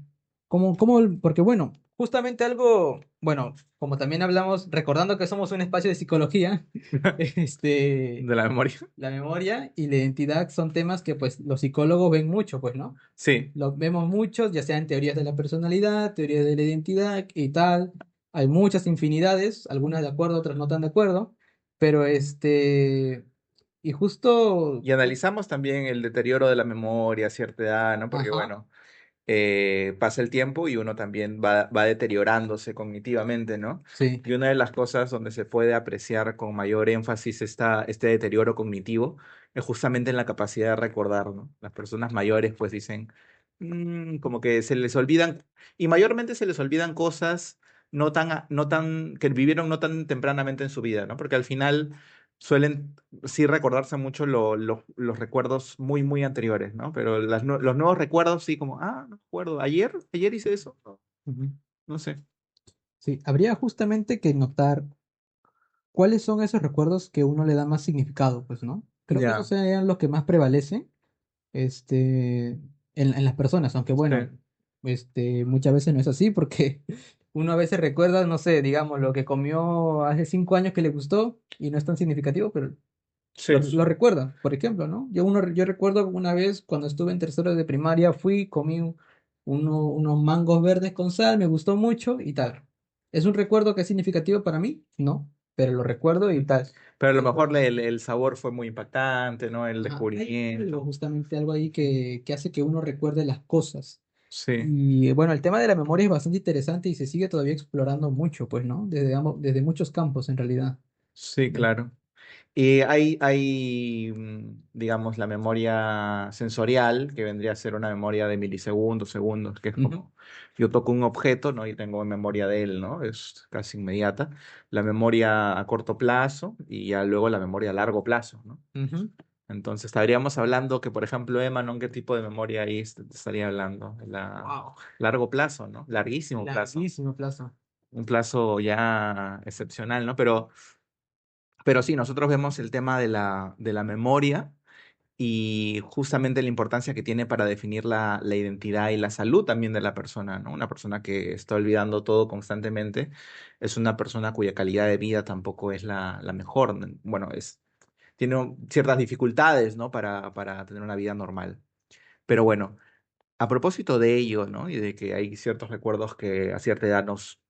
porque bueno, justamente algo, bueno, como también hablamos, recordando que somos un espacio de psicología, De la memoria. la memoria y la identidad son temas que pues los psicólogos ven mucho, pues, ¿no? Sí. Los vemos muchos, ya sean teorías de la personalidad, teorías de la identidad y tal. Hay muchas infinidades, algunas de acuerdo, otras no tan de acuerdo, pero y justo, Y analizamos también el deterioro de la memoria a cierta edad, ¿no? Porque ajá, bueno, pasa el tiempo y uno también va deteriorándose cognitivamente, ¿no? sí, Y una de las cosas donde se puede apreciar con mayor énfasis este deterioro cognitivo es justamente en la capacidad de recordar, ¿no? Las personas mayores pues dicen, como que se les olvidan, y mayormente se les olvidan cosas que vivieron no tan tempranamente en su vida, ¿no? Porque al final suelen sí recordarse mucho los recuerdos muy, muy anteriores, ¿no? Pero los nuevos recuerdos sí como, no recuerdo, ayer hice eso, no, ujú, no sé. sí, habría justamente que notar cuáles son esos recuerdos que uno le da más significado, pues, ¿no? Creo que esos Ya, serían los que más prevalecen, en las personas, aunque sí, bueno, muchas veces no es así porque uno a veces recuerda, no sé, digamos, lo que comió hace 5 años que le gustó y no es tan significativo, pero sí. lo recuerda, por ejemplo, ¿no? Yo recuerdo una vez cuando estuve en tercero de primaria, comí unos mangos verdes con sal, me gustó mucho y tal. ¿Es un recuerdo que es significativo para mí? No, pero lo recuerdo y tal. Pero a lo Y mejor bueno, el sabor fue muy impactante, ¿no? El ajá, hay algo, descubrimiento. justamente algo ahí que hace que uno recuerde las cosas. Sí, Y bueno, el tema de la memoria es bastante interesante y se sigue todavía explorando mucho, pues, ¿no? Desde muchos campos en realidad. sí, claro. Y digamos, la memoria sensorial, que vendría a ser una memoria de milisegundos, segundos, que es Ujú, como yo toco un objeto, ¿no? Y tengo memoria de él, ¿no? Es casi inmediata. La memoria a corto plazo y ya luego la memoria a largo plazo, ¿no? ujú. Entonces, estaríamos hablando que, por ejemplo, Emanon, ¿qué tipo de memoria ahí te estaría hablando? Wow, Largo plazo, ¿no? Larguísimo plazo. larguísimo plazo. Un plazo ya excepcional, ¿no? Pero sí, nosotros vemos el tema de la memoria y justamente la importancia que tiene para definir la identidad y la salud también de la persona, ¿no? Una persona que está olvidando todo constantemente es una persona cuya calidad de vida tampoco es la mejor. Bueno, tiene ciertas dificultades, ¿no? Para tener una vida normal. Pero bueno, a propósito de ello, ¿no? Y de que hay ciertos recuerdos que a cierta edad nos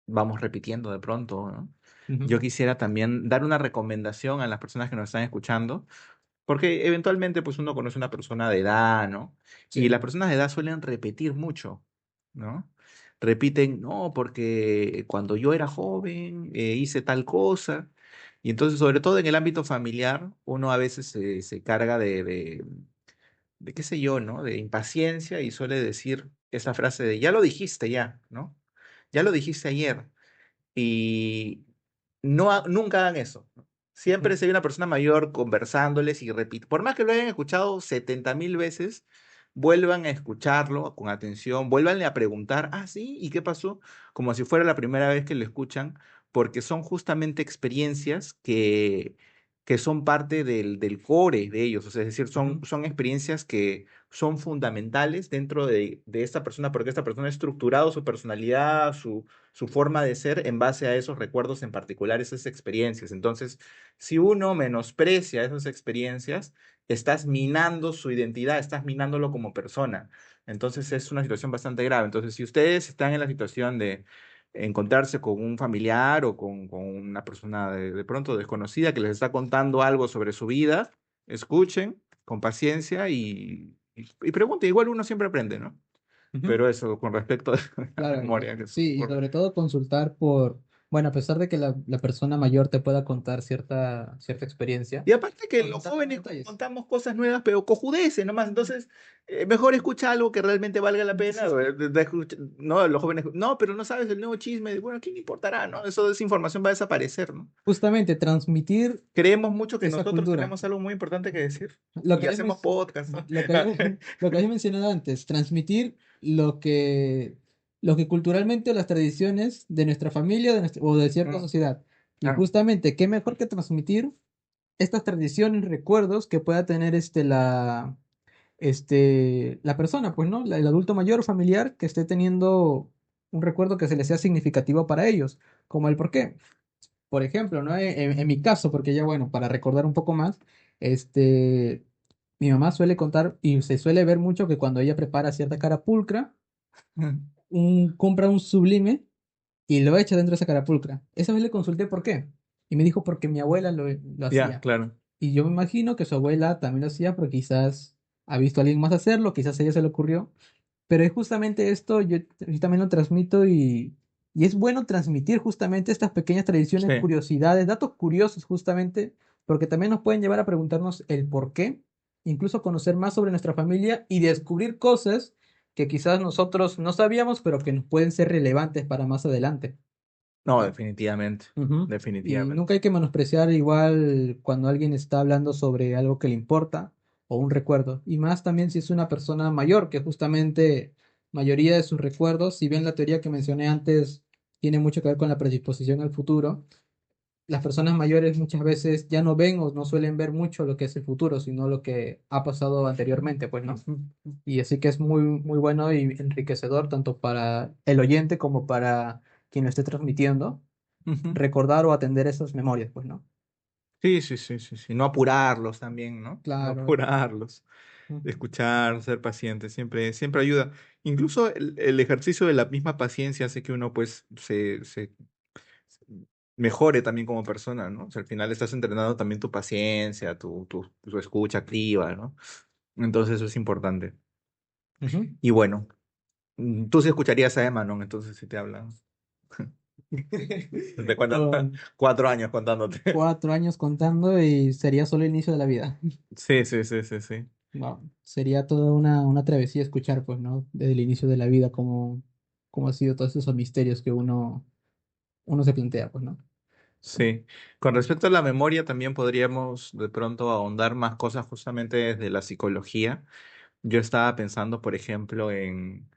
vamos repitiendo de pronto, ¿no? Ujú. Yo quisiera también dar una recomendación a las personas que nos están escuchando, porque eventualmente pues uno conoce una persona de edad, ¿no? Y Sí. las personas de edad suelen repetir mucho, ¿no? Repiten, no, porque cuando yo era joven hice tal cosa. Y entonces, sobre todo en el ámbito familiar, uno a veces se carga de qué sé yo, ¿no? De impaciencia y suele decir esa frase de, ya lo dijiste ya, ¿no? Ya lo dijiste ayer. Y no, nunca hagan eso, ¿no? Siempre si hay una persona mayor conversándoles y repite, por más que lo hayan escuchado 70.000 veces, vuelvan a escucharlo con atención, vuélvanle a preguntar, ah, sí, ¿y qué pasó? Como si fuera la primera vez que lo escuchan, porque son justamente experiencias que son parte del core de ellos, o sea, es decir, Ujú. son experiencias que son fundamentales dentro de esta persona, porque esta persona ha estructurado su personalidad, su forma de ser en base a esos recuerdos en particular, esas experiencias. Entonces, si uno menosprecia esas experiencias, estás minando su identidad, estás minándolo como persona. Entonces, es una situación bastante grave. Entonces, si ustedes están en la situación de encontrarse con un familiar o con una persona de pronto desconocida que les está contando algo sobre su vida, escuchen con paciencia y pregunten. Igual uno siempre aprende, ¿no? Ujú. Pero eso con respecto a la Claro, memoria. sí, y sobre todo consultar bueno, a pesar de que la persona mayor te pueda contar cierta experiencia, Y aparte que los consultar más jóvenes detalles. contamos cosas nuevas, pero cojudeces nomás. Entonces, mejor escucha algo que realmente valga la pena. No, los jóvenes, no, pero no sabes el nuevo chisme. Bueno, ¿a quién le importará, no? Eso, esa información va a desaparecer, ¿no? Justamente transmitir Creemos mucho que esa nosotros cultura. tenemos algo muy importante que decir Lo y que había, hacemos podcast, ¿no? lo que había mencionado antes, transmitir lo que culturalmente las tradiciones de nuestra familia o de cierta Mm, sociedad. Y ah, justamente, ¿qué mejor que transmitir estas tradiciones, recuerdos que pueda tener la persona, pues, ¿no? El adulto mayor familiar que esté teniendo un recuerdo que se le sea significativo para ellos, como el por qué. Por ejemplo, ¿no? En mi caso, porque ya bueno, para recordar un poco más, este, mi mamá suele contar y se suele ver mucho que cuando ella prepara cierta carapulcra, compra un sublime y lo echa dentro de esa carapulcra. Esa vez le consulté por qué. Y me dijo porque mi abuela lo ya, hacía. claro. Y yo me imagino que su abuela también lo hacía porque quizás ha visto a alguien más hacerlo, quizás a ella se le ocurrió. Pero es justamente esto, yo también lo transmito y es bueno transmitir justamente estas pequeñas tradiciones, Sí. curiosidades, datos curiosos justamente, porque también nos pueden llevar a preguntarnos el por qué, incluso conocer más sobre nuestra familia y descubrir cosas que quizás nosotros no sabíamos, pero que nos pueden ser relevantes para más adelante. No, definitivamente. Ujú. Y Definitivamente. nunca hay que menospreciar igual cuando alguien está hablando sobre algo que le importa o un recuerdo. Y más también si es una persona mayor, que justamente mayoría de sus recuerdos, si bien la teoría que mencioné antes tiene mucho que ver con la predisposición al futuro, las personas mayores muchas veces ya no ven o no suelen ver mucho lo que es el futuro, sino lo que ha pasado anteriormente, pues, ¿no? Ujú. Y así que es muy bueno y enriquecedor tanto para el oyente como para quien lo esté transmitiendo Ujú. recordar o atender esas memorias, pues, ¿no? Sí, sí, sí, sí, sí. No apurarlos también, ¿no? No Claro. apurarlos. Ujú. Escuchar, ser paciente, siempre, siempre ayuda. Incluso el ejercicio de la misma paciencia hace que uno pues se mejore también como persona, ¿no? O sea, al final estás entrenando también tu paciencia, tu escucha activa, ¿no? Entonces eso es importante. Ujú. Y bueno, tú sí escucharías a Emma, ¿no? Entonces si te hablan. ¿De cuándo? O 4 años contándote. 4 años contando y sería solo el inicio de la vida. Sí, sí, sí, sí, sí. Wow, sería toda una travesía escuchar, pues, ¿no? Desde el inicio de la vida, cómo ha sido todos esos misterios que uno se plantea, pues, ¿no? Sí. Con respecto a la memoria, también podríamos de pronto ahondar más cosas justamente desde la psicología. Yo estaba pensando, por ejemplo, en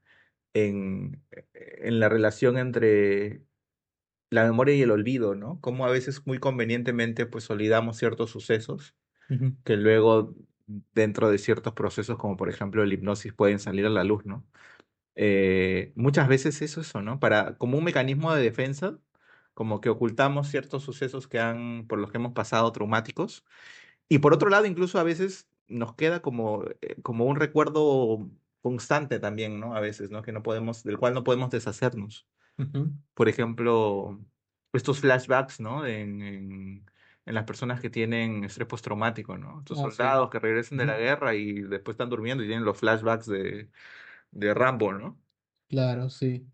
la relación entre la memoria y el olvido, ¿no? Cómo a veces muy convenientemente pues olvidamos ciertos sucesos Ujú, que luego dentro de ciertos procesos como por ejemplo el hipnosis pueden salir a la luz, ¿no? Muchas veces eso, ¿no? Como un mecanismo de defensa, como que ocultamos ciertos sucesos por los que hemos pasado traumáticos. Y por otro lado, incluso a veces nos queda como un recuerdo constante también, ¿no? A veces, ¿no? Del cual no podemos deshacernos. ujú. Por ejemplo, estos flashbacks, ¿no? En las personas que tienen estrés postraumático, ¿no? Estos Ah, sí. soldados que regresan de la Ujú. guerra y después están durmiendo y tienen los flashbacks de Rambo, ¿no? Claro, sí.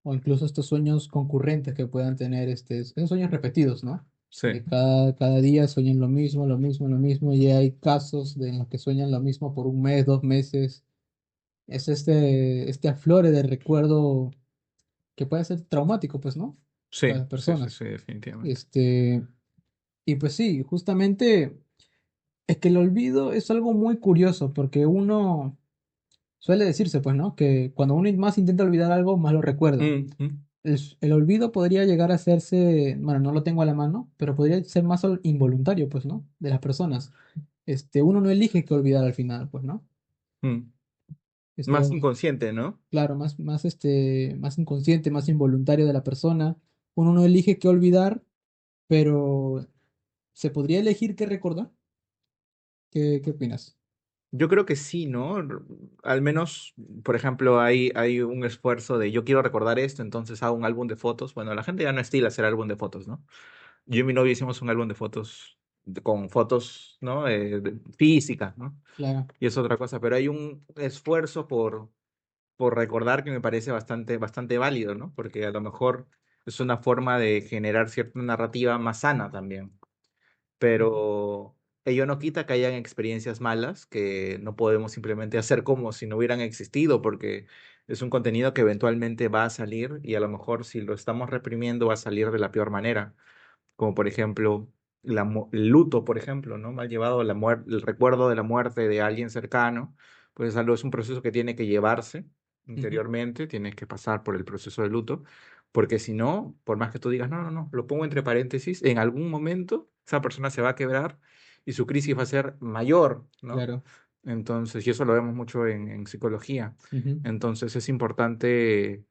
O incluso estos sueños concurrentes que puedan tener, esos sueños repetidos, ¿no? Sí, De cada día sueñan lo mismo, lo mismo, lo mismo, y hay casos en los que sueñan lo mismo por un mes, 2 meses. Es este aflore de recuerdo que puede ser traumático, pues, ¿no? Para sí, las sí, sí, personas. sí, definitivamente. Este, y pues sí, justamente es que el olvido es algo muy curioso porque uno suele decirse, pues, ¿no? Que cuando uno más intenta olvidar algo, más lo recuerda. Mm. El olvido podría llegar a hacerse, bueno, no lo tengo a la mano, pero podría ser más involuntario, pues, ¿no? De las personas. Uno no elige qué olvidar al final, pues, ¿no? Mm. Más Esto, inconsciente, ¿no? claro, más inconsciente, más involuntario de la persona. Uno no elige qué olvidar, pero ¿se podría elegir qué recordar? ¿Qué opinas? Yo creo que sí, ¿no? Al menos, por ejemplo, hay un esfuerzo de yo quiero recordar esto, entonces hago un álbum de fotos. Bueno, la gente ya no estila hacer álbum de fotos, ¿no? Yo y mi novio hicimos un álbum de fotos con fotos, ¿no? Físicas, ¿no? Claro. Y es otra cosa, pero hay un esfuerzo por recordar que me parece bastante, bastante válido, ¿no? Porque a lo mejor es una forma de generar cierta narrativa más sana también. Pero ello no quita que hayan experiencias malas que no podemos simplemente hacer como si no hubieran existido, porque es un contenido que eventualmente va a salir y a lo mejor si lo estamos reprimiendo va a salir de la peor manera, como por ejemplo el luto, por ejemplo, ¿no? Mal llevado el recuerdo de la muerte de alguien cercano, pues es un proceso que tiene que llevarse Ujú. interiormente, tienes que pasar por el proceso de luto, porque si no, por más que tú digas, no, no, no, lo pongo entre paréntesis, en algún momento esa persona se va a quebrar y su crisis va a ser mayor, ¿no? Claro. Entonces, y eso lo vemos mucho en psicología. Ujú. Entonces es importante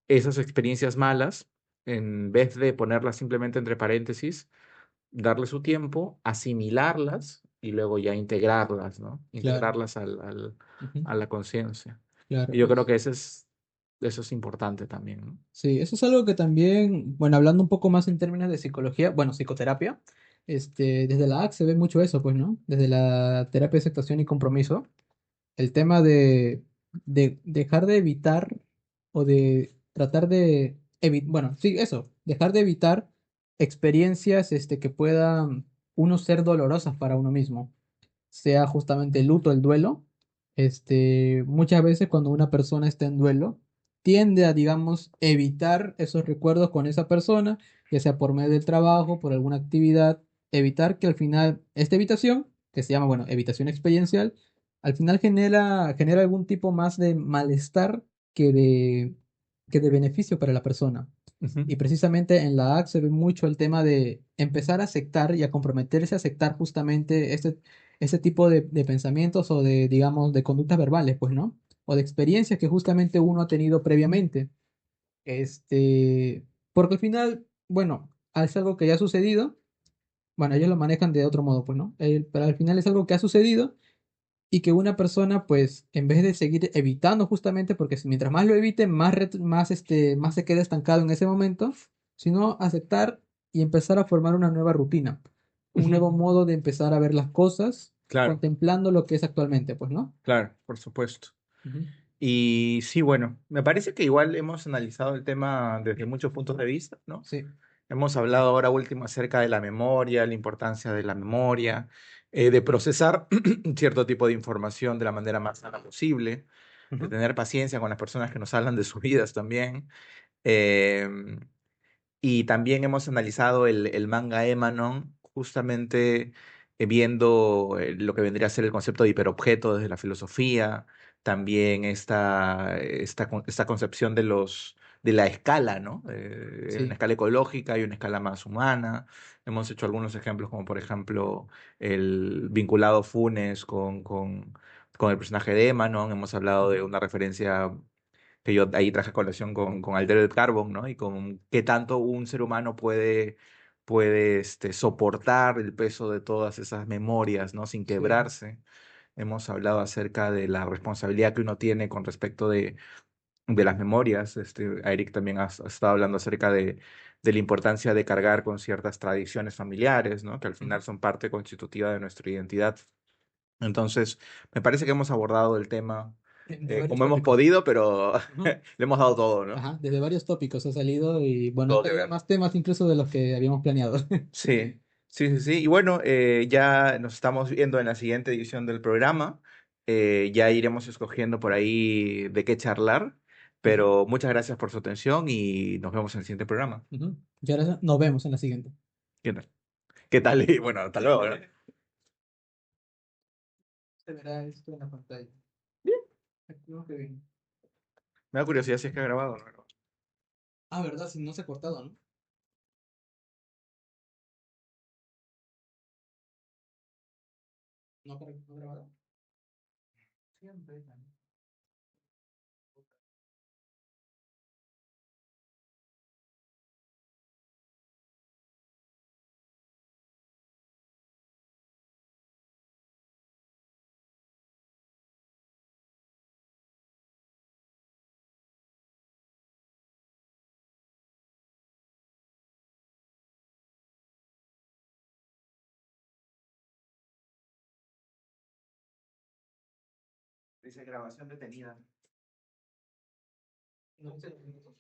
esas experiencias malas, en vez de ponerlas simplemente entre paréntesis, darle su tiempo, asimilarlas y luego ya integrarlas, ¿no? Claro. Integrarlas Ujú. a la conciencia. Claro. Y yo creo que eso es importante también, ¿no? Sí, eso es algo que también, bueno, hablando un poco más en términos de psicología, bueno, psicoterapia, desde la AC se ve mucho eso, pues, ¿no? Desde la terapia de aceptación y compromiso, el tema de dejar de evitar o de tratar de evitar, bueno, sí, eso, dejar de evitar experiencias, que puedan uno ser dolorosas para uno mismo, sea justamente el luto, el duelo. Muchas veces cuando una persona está en duelo, tiende a, digamos, evitar esos recuerdos con esa persona, ya sea por medio del trabajo, por alguna actividad, evitar que al final esta evitación, que se llama, bueno, evitación experiencial, al final genera algún tipo más de malestar que de beneficio para la persona. Ujú, Y precisamente en la AC se ve mucho el tema de empezar a aceptar y a comprometerse a aceptar justamente este tipo de pensamientos o de, digamos, de conductas verbales, pues, ¿no? O de experiencias que justamente uno ha tenido previamente. Porque al final, bueno, es algo que ya ha sucedido, bueno, ellos lo manejan de otro modo, pues, ¿no? Pero al final es algo que ha sucedido y que una persona, pues, en vez de seguir evitando justamente, porque mientras más lo evite, más se queda estancado en ese momento, sino aceptar y empezar a formar una nueva rutina, un ujú. nuevo modo de empezar a ver las cosas, Claro, contemplando lo que es actualmente, pues, ¿no? claro, por supuesto. Ujú. Y sí, bueno, me parece que igual hemos analizado el tema desde muchos puntos de vista, ¿no? Sí. Hemos hablado ahora último acerca de la memoria, la importancia de la memoria, de procesar cierto tipo de información de la manera más sana posible, de Ujú. tener paciencia con las personas que nos hablan de sus vidas también. em, y también hemos analizado el manga Emanon, justamente viendo lo que vendría a ser el concepto de hiperobjeto desde la filosofía, también esta concepción de la escala, ¿no? Una Sí. escala ecológica y una escala más humana. Hemos hecho algunos ejemplos, como por ejemplo el vinculado Funes con el personaje de Emanon. Hemos hablado de Ujú. una referencia que yo ahí traje a colación con Altered Carbon, ¿no? Y con qué tanto un ser humano puede soportar el peso de todas esas memorias, ¿no? Sin Sí. quebrarse. Hemos hablado acerca de la responsabilidad que uno tiene con respecto de las memorias. Eric también ha estado hablando acerca de la importancia de cargar con ciertas tradiciones familiares, ¿no? Que al Ujú. final son parte constitutiva de nuestra identidad. Entonces, me parece que hemos abordado el tema De varios como hemos tópicos. podido, pero Ujú. le hemos dado todo, ¿no? Ajá, desde varios tópicos ha salido y bueno, ha Todo que traído ver. más temas incluso de los que habíamos planeado. Sí, sí, sí, sí. Y bueno, ya nos estamos viendo en la siguiente edición del programa. Ya iremos escogiendo por ahí de qué charlar, Ujú. pero muchas gracias por su atención y nos vemos en el siguiente programa. Ujú. Y ahora nos vemos en la siguiente. ¿Qué tal? ¿Qué tal? Y bueno, hasta luego, ¿no? Se verá esto en la pantalla. Activemos que bien. Me da curiosidad si es que ha grabado o no. Ah, ¿verdad? Si no se ha cortado, ¿no? No, pero no grabado. Siempre, ¿no? Dice grabación detenida. No sé los minutos.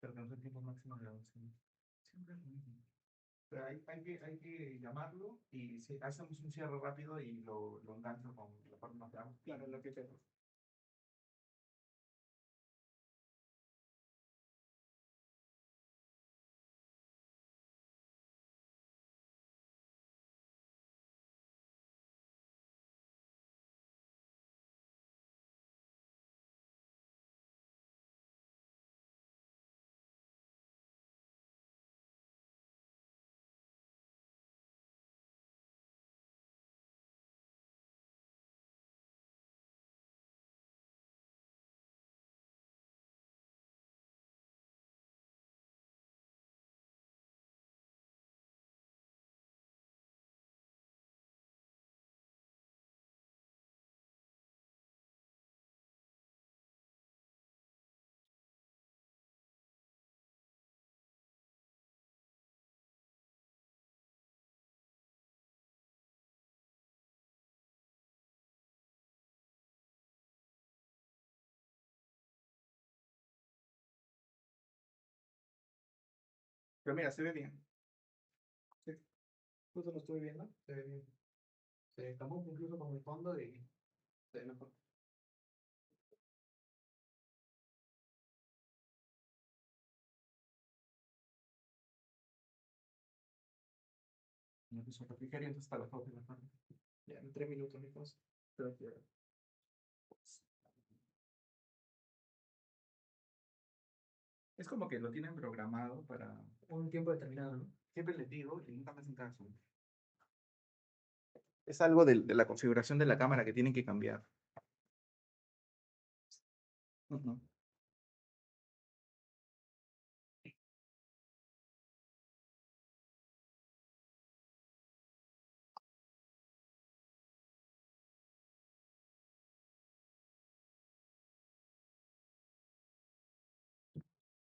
Pero que no es el tiempo máximo de grabación. Siempre es lo mismo. Pero hay que llamarlo y si hacemos un cierre rápido y lo engancho con la parte más grave. Claro, lo que queda. Pero mira, se ve bien. Sí, justo lo estuve viendo. Se ve bien. Se camufla incluso con el fondo y se ve mejor. No es un refrigerio, entonces está la foto. Ya, en 3 minutos, mi cosa. Creo que Es como que lo tienen programado para. un tiempo determinado, ¿no? Siempre les digo y nunca me hacen caso. Es algo de la configuración de la cámara que tienen que cambiar. Ujú.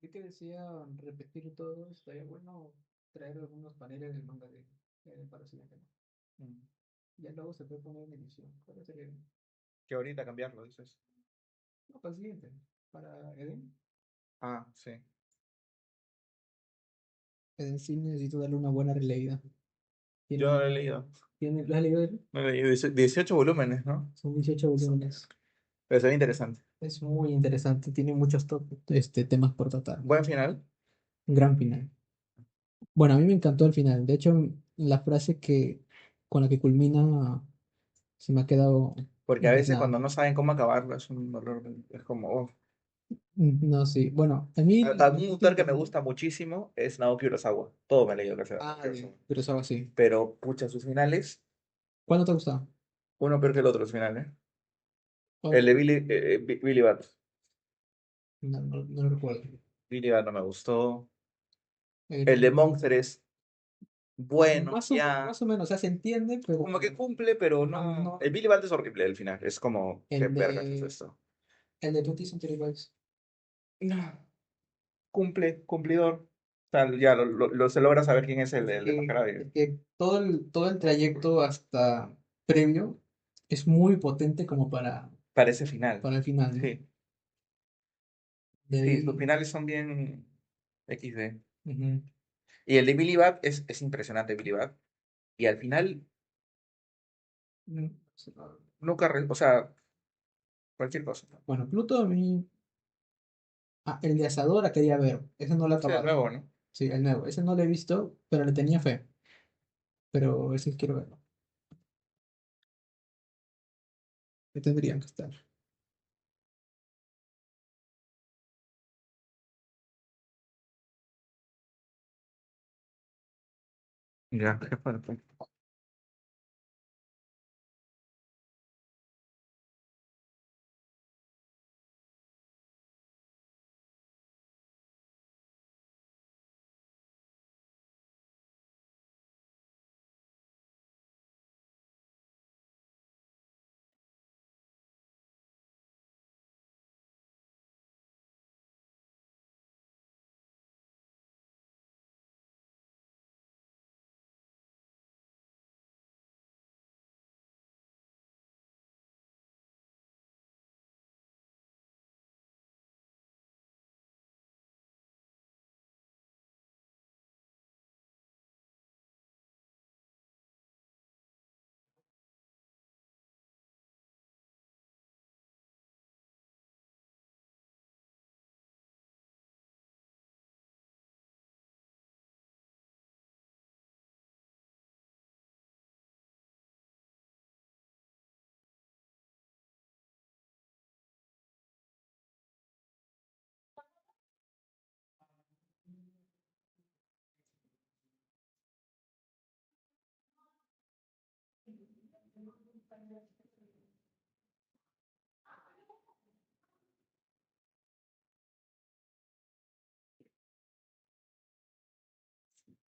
Yo que decía repetir todo, estaría bueno traer algunos paneles del manga para el siguiente, ¿no? Mm. Ya luego se puede poner en edición. ¿Cuál sería? Que ahorita cambiarlo, dices. No, para el siguiente. Para Eden. Ah, sí. Eden sí necesito darle una buena releída. Yo no Tiene, lo he leído. ¿lo has leído? No lo he leído. 18 volúmenes, ¿no? Son 18 volúmenes. Pero se ve interesante. Es muy interesante. Tiene muchos temas por tratar. Buen final. Un gran final. Bueno, a mí me encantó el final. De hecho, la frase con la que culmina se me ha quedado Porque a veces impregnada. cuando no saben cómo acabarlo es un dolor. Es como, oh. No, sí. Bueno, a mí A un autor que me terminó. gusta muchísimo es Naoki Urasawa. Todo me he leído que sea Ah, Naoki Urasawa. pero es algo así. Pero, pucha, sus finales, ¿Cuándo te ha gustado? uno peor que el otro, los finales. El ¿Cuál? de Billy Bat. No lo recuerdo. Billy Bat no me gustó. El de El- Monster es bueno, ya. más o menos, o sea, se entiende, pero Como que cumple, pero no. no. El Billy Bat es horrible el final. Es como, ¿qué El vergas es de, esto? el de 20 Century Boys. No. Cumple, cumplidor. O sea, ya se logra saber quién es el de Mascarada. Es que todo el trayecto hasta previo es muy potente como Para ese final. para el final, ¿no? Sí. De Sí, sus ahí, finales son bien XD. ujú. Y el de Billy Bat es impresionante, Billy Bat. Y al final, mm, nunca, o sea, cualquier cosa. Bueno, Pluto a mí. Ah, el de Asadora quería ver. Ese no lo he Sí, de acabado. nuevo, ¿no? Sí, el nuevo. Ese no lo he visto, pero le tenía fe. Pero ese quiero verlo. Que tendrían que estar. Ya, qué fuerte.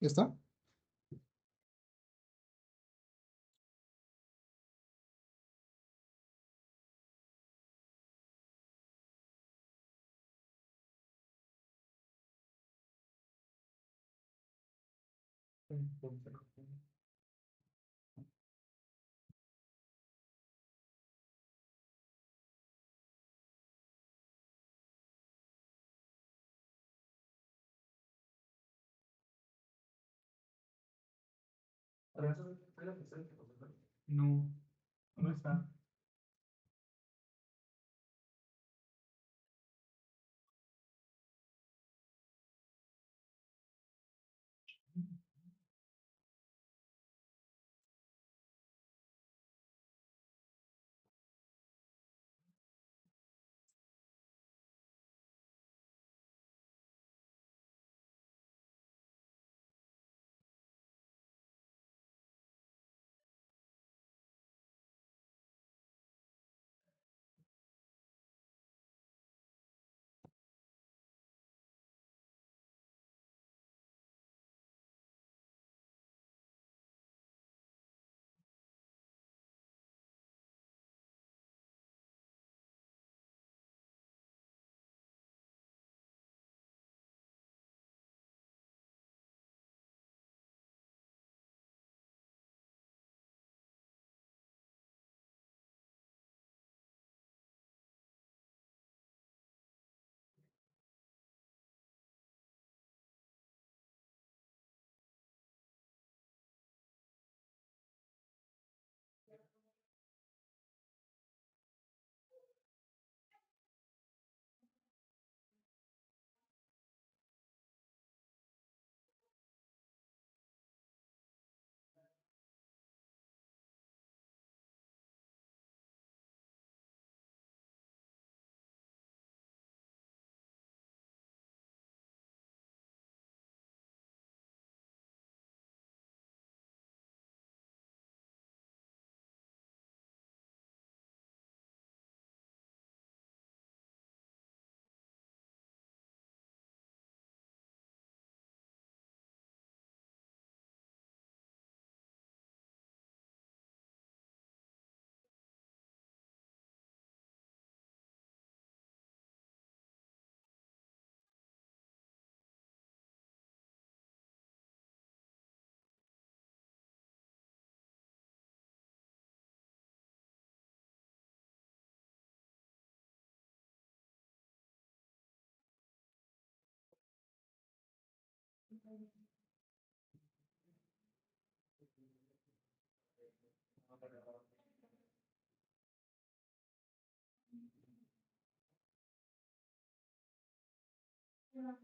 ¿Ya está? No, no está.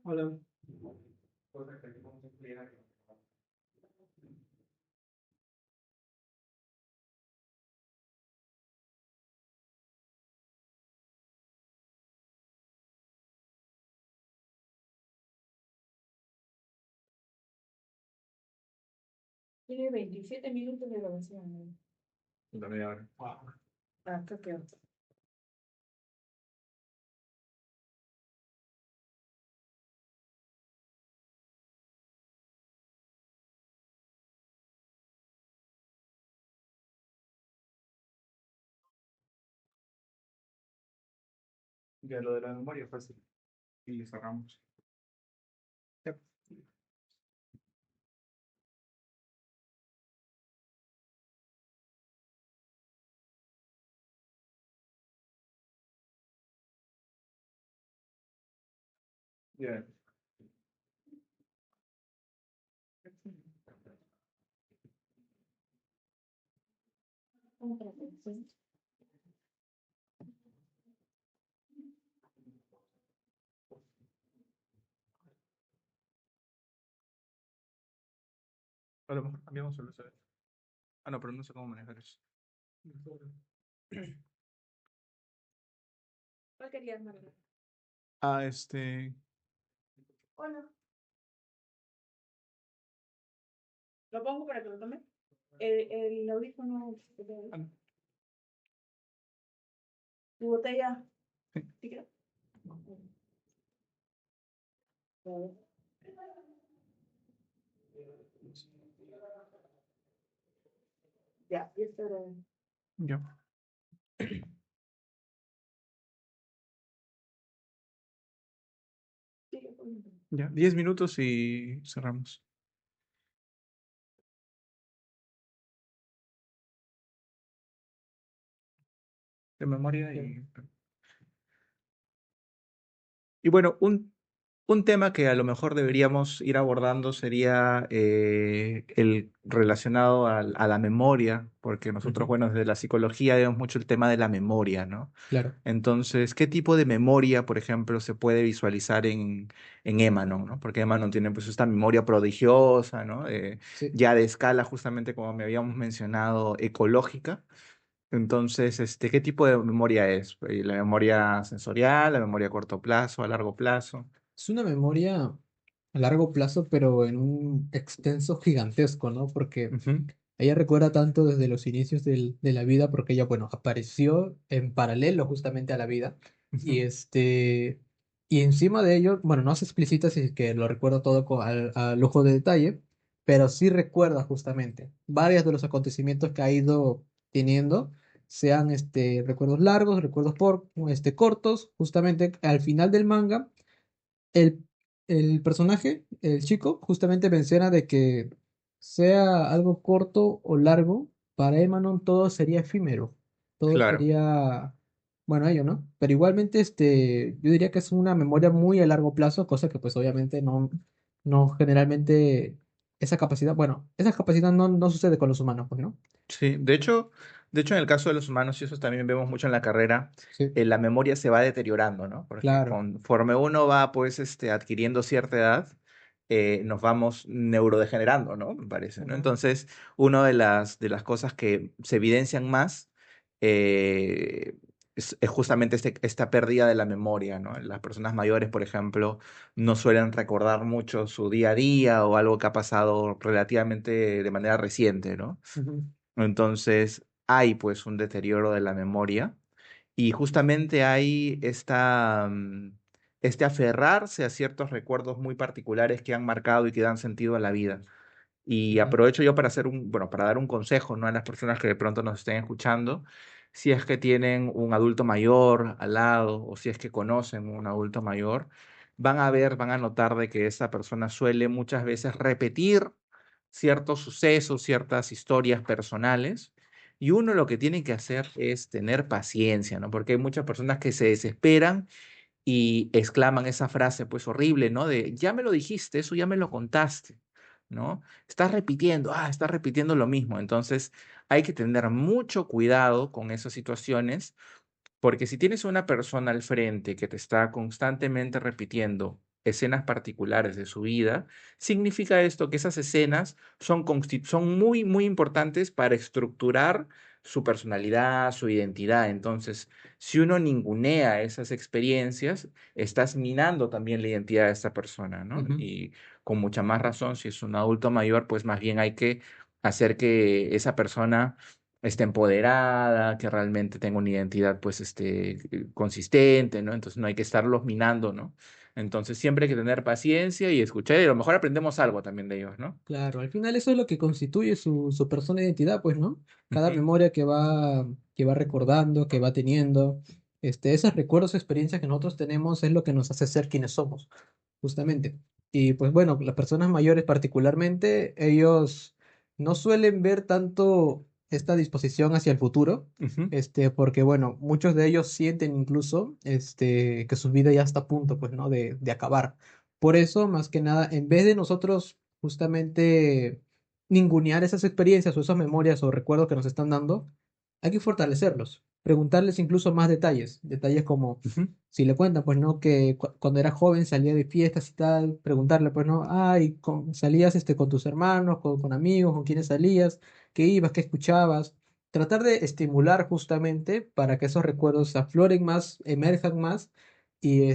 Hola. Tiene 27 minutos de grabación, ¿no? La media hora. Ah, qué peor. Ya lo de la memoria fácil. Y cerramos. Yep. Ya. A lo mejor cambiamos el USB. Ah, no, pero no sé cómo manejar eso. ¿Cuál querías, María? Ah, este. Hola. ¿Lo pongo para que lo tome? El audífono. Ah, no. Tu botella. Sí. ¿Sí queda? A ver. Ya, y esto era. Ya. Sigue poniendo. Ya. 10 minutos y cerramos. De memoria y. Y bueno, un tema que a lo mejor deberíamos ir abordando sería el relacionado a la memoria, porque nosotros, Ujú. bueno, desde la psicología vemos mucho el tema de la memoria, ¿no? Claro. Entonces, ¿qué tipo de memoria, por ejemplo, se puede visualizar en Emanon, ¿no? Porque Emanon tiene pues esta memoria prodigiosa, ¿no? Sí. Ya de escala, justamente como me habíamos mencionado, ecológica. Entonces, ¿qué tipo de memoria es? ¿La memoria sensorial, la memoria a corto plazo, a largo plazo? Es una memoria a largo plazo, pero en un extenso gigantesco, ¿no? Porque Ujú, ella recuerda tanto desde los inicios de la vida, porque ella, bueno, apareció en paralelo justamente a la vida. Y ujú. y encima de ello, bueno, no se explicita si es que lo recuerda todo a lujo de detalle, pero sí recuerda justamente varios de los acontecimientos que ha ido teniendo, sean recuerdos largos, recuerdos cortos, justamente al final del manga. El, el personaje, el chico, justamente menciona de que sea algo corto o largo, para Emanon todo sería efímero, todo Claro. sería, bueno, ello, ¿no? Pero igualmente, yo diría que es una memoria muy a largo plazo, cosa que pues obviamente no generalmente esa capacidad no sucede con los humanos, pues, ¿no? Sí, de hecho, en el caso de los humanos, y eso también vemos mucho en la carrera, Sí, la memoria se va deteriorando, ¿no? Porque claro. conforme uno va, pues, adquiriendo cierta edad, nos vamos neurodegenerando, ¿no? Me parece, ¿no? Ujú. Entonces, una de las cosas que se evidencian más eh, es justamente esta pérdida de la memoria, ¿no? Las personas mayores, por ejemplo, no suelen recordar mucho su día a día o algo que ha pasado relativamente de manera reciente, ¿no? Ujú. Entonces hay pues un deterioro de la memoria y justamente hay este aferrarse a ciertos recuerdos muy particulares que han marcado y que dan sentido a la vida. Y Ujú. aprovecho yo para bueno, para dar un consejo, ¿no? A las personas que de pronto nos estén escuchando, si es que tienen un adulto mayor al lado o si es que conocen un adulto mayor, van a notar de que esa persona suele muchas veces repetir ciertos sucesos, ciertas historias personales. Y lo que tiene que hacer es tener paciencia, ¿no? Porque hay muchas personas que se desesperan y exclaman esa frase pues horrible, ¿no? De, ya me lo dijiste, eso ya me lo contaste, ¿no? Estás repitiendo lo mismo. Entonces hay que tener mucho cuidado con esas situaciones, porque si tienes una persona al frente que te está constantemente repitiendo escenas particulares de su vida, significa esto que esas escenas son muy, muy importantes para estructurar su personalidad, su identidad. Entonces, si uno ningunea esas experiencias, estás minando también la identidad de esa persona, ¿no? Ujú. Y con mucha más razón, si es un adulto mayor, pues más bien hay que hacer que esa persona esté empoderada, que realmente tenga una identidad pues consistente, ¿no? Entonces no hay que estarlos minando, ¿no? Entonces siempre hay que tener paciencia y escuchar y a lo mejor aprendemos algo también de ellos, ¿no? Claro, al final eso es lo que constituye su persona de identidad, pues, ¿no? Cada Ujú, memoria que va recordando, que va teniendo, esos recuerdos, experiencias que nosotros tenemos es lo que nos hace ser quienes somos, justamente. Y pues bueno, las personas mayores particularmente, ellos no suelen ver tanto esta disposición hacia el futuro, ujú, porque bueno, muchos de ellos sienten incluso, que su vida ya está a punto, pues, ¿no? De acabar. Por eso, más que nada, en vez de nosotros justamente ningunear esas experiencias o esas memorias o recuerdos que nos están dando, hay que fortalecerlos, preguntarles incluso más detalles, detalles como ujú. si le cuentan, pues no, que cuando era joven salía de fiestas y tal, preguntarle, pues no, ay, salías con tus hermanos, con amigos, con quiénes salías, qué ibas, qué escuchabas, tratar de estimular justamente para que esos recuerdos afloren más, emerjan más y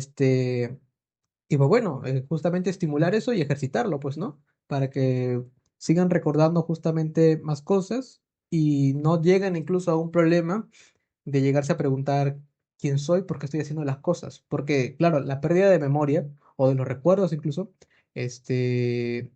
y pues bueno, justamente estimular eso y ejercitarlo, pues, ¿no? Para que sigan recordando justamente más cosas y no lleguen incluso a un problema de llegarse a preguntar quién soy, por qué estoy haciendo las cosas. Porque, claro, la pérdida de memoria o de los recuerdos incluso, este,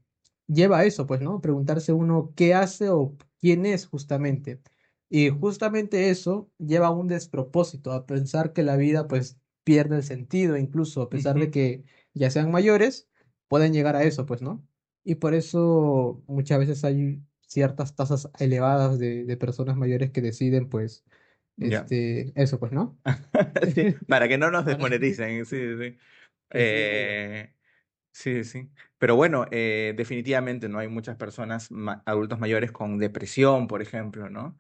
lleva a eso, pues, ¿no? Preguntarse uno qué hace o quién es justamente. Y justamente eso lleva a un despropósito, a pensar que la vida, pues, pierde el sentido, incluso a pesar de Ujú. que ya sean mayores, pueden llegar a eso, pues, ¿no? Y por eso muchas veces hay ciertas tasas elevadas de personas mayores que deciden, pues, Ya. eso, pues, ¿no? Sí, para que no nos Para- desmoneticen, sí, sí. Que sigan ellos. Eh, Sí, sí. Pero bueno, definitivamente no hay muchas personas, adultos mayores con depresión, por ejemplo, ¿no?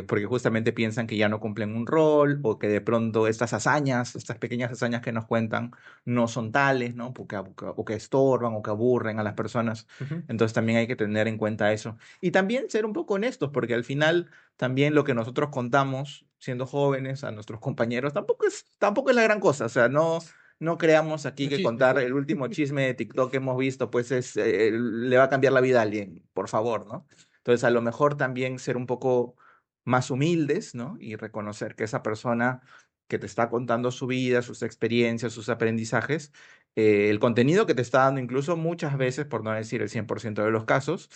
Porque justamente piensan que ya no cumplen un rol o que de pronto estas hazañas, estas pequeñas hazañas que nos cuentan, no son tales, ¿no? O que estorban o que aburren a las personas. Ujú. Entonces también hay que tener en cuenta eso. Y también ser un poco honestos, porque al final también lo que nosotros contamos siendo jóvenes a nuestros compañeros tampoco es la gran cosa. O sea, no creamos aquí Los que chismes, contar sí. el último chisme de TikTok que hemos visto, pues le va a cambiar la vida a alguien, por favor, ¿no? Entonces, a lo mejor también ser un poco más humildes, ¿no? Y reconocer que esa persona que te está contando su vida, sus experiencias, sus aprendizajes, el contenido que te está dando, incluso muchas veces, por no decir el 100% de los casos,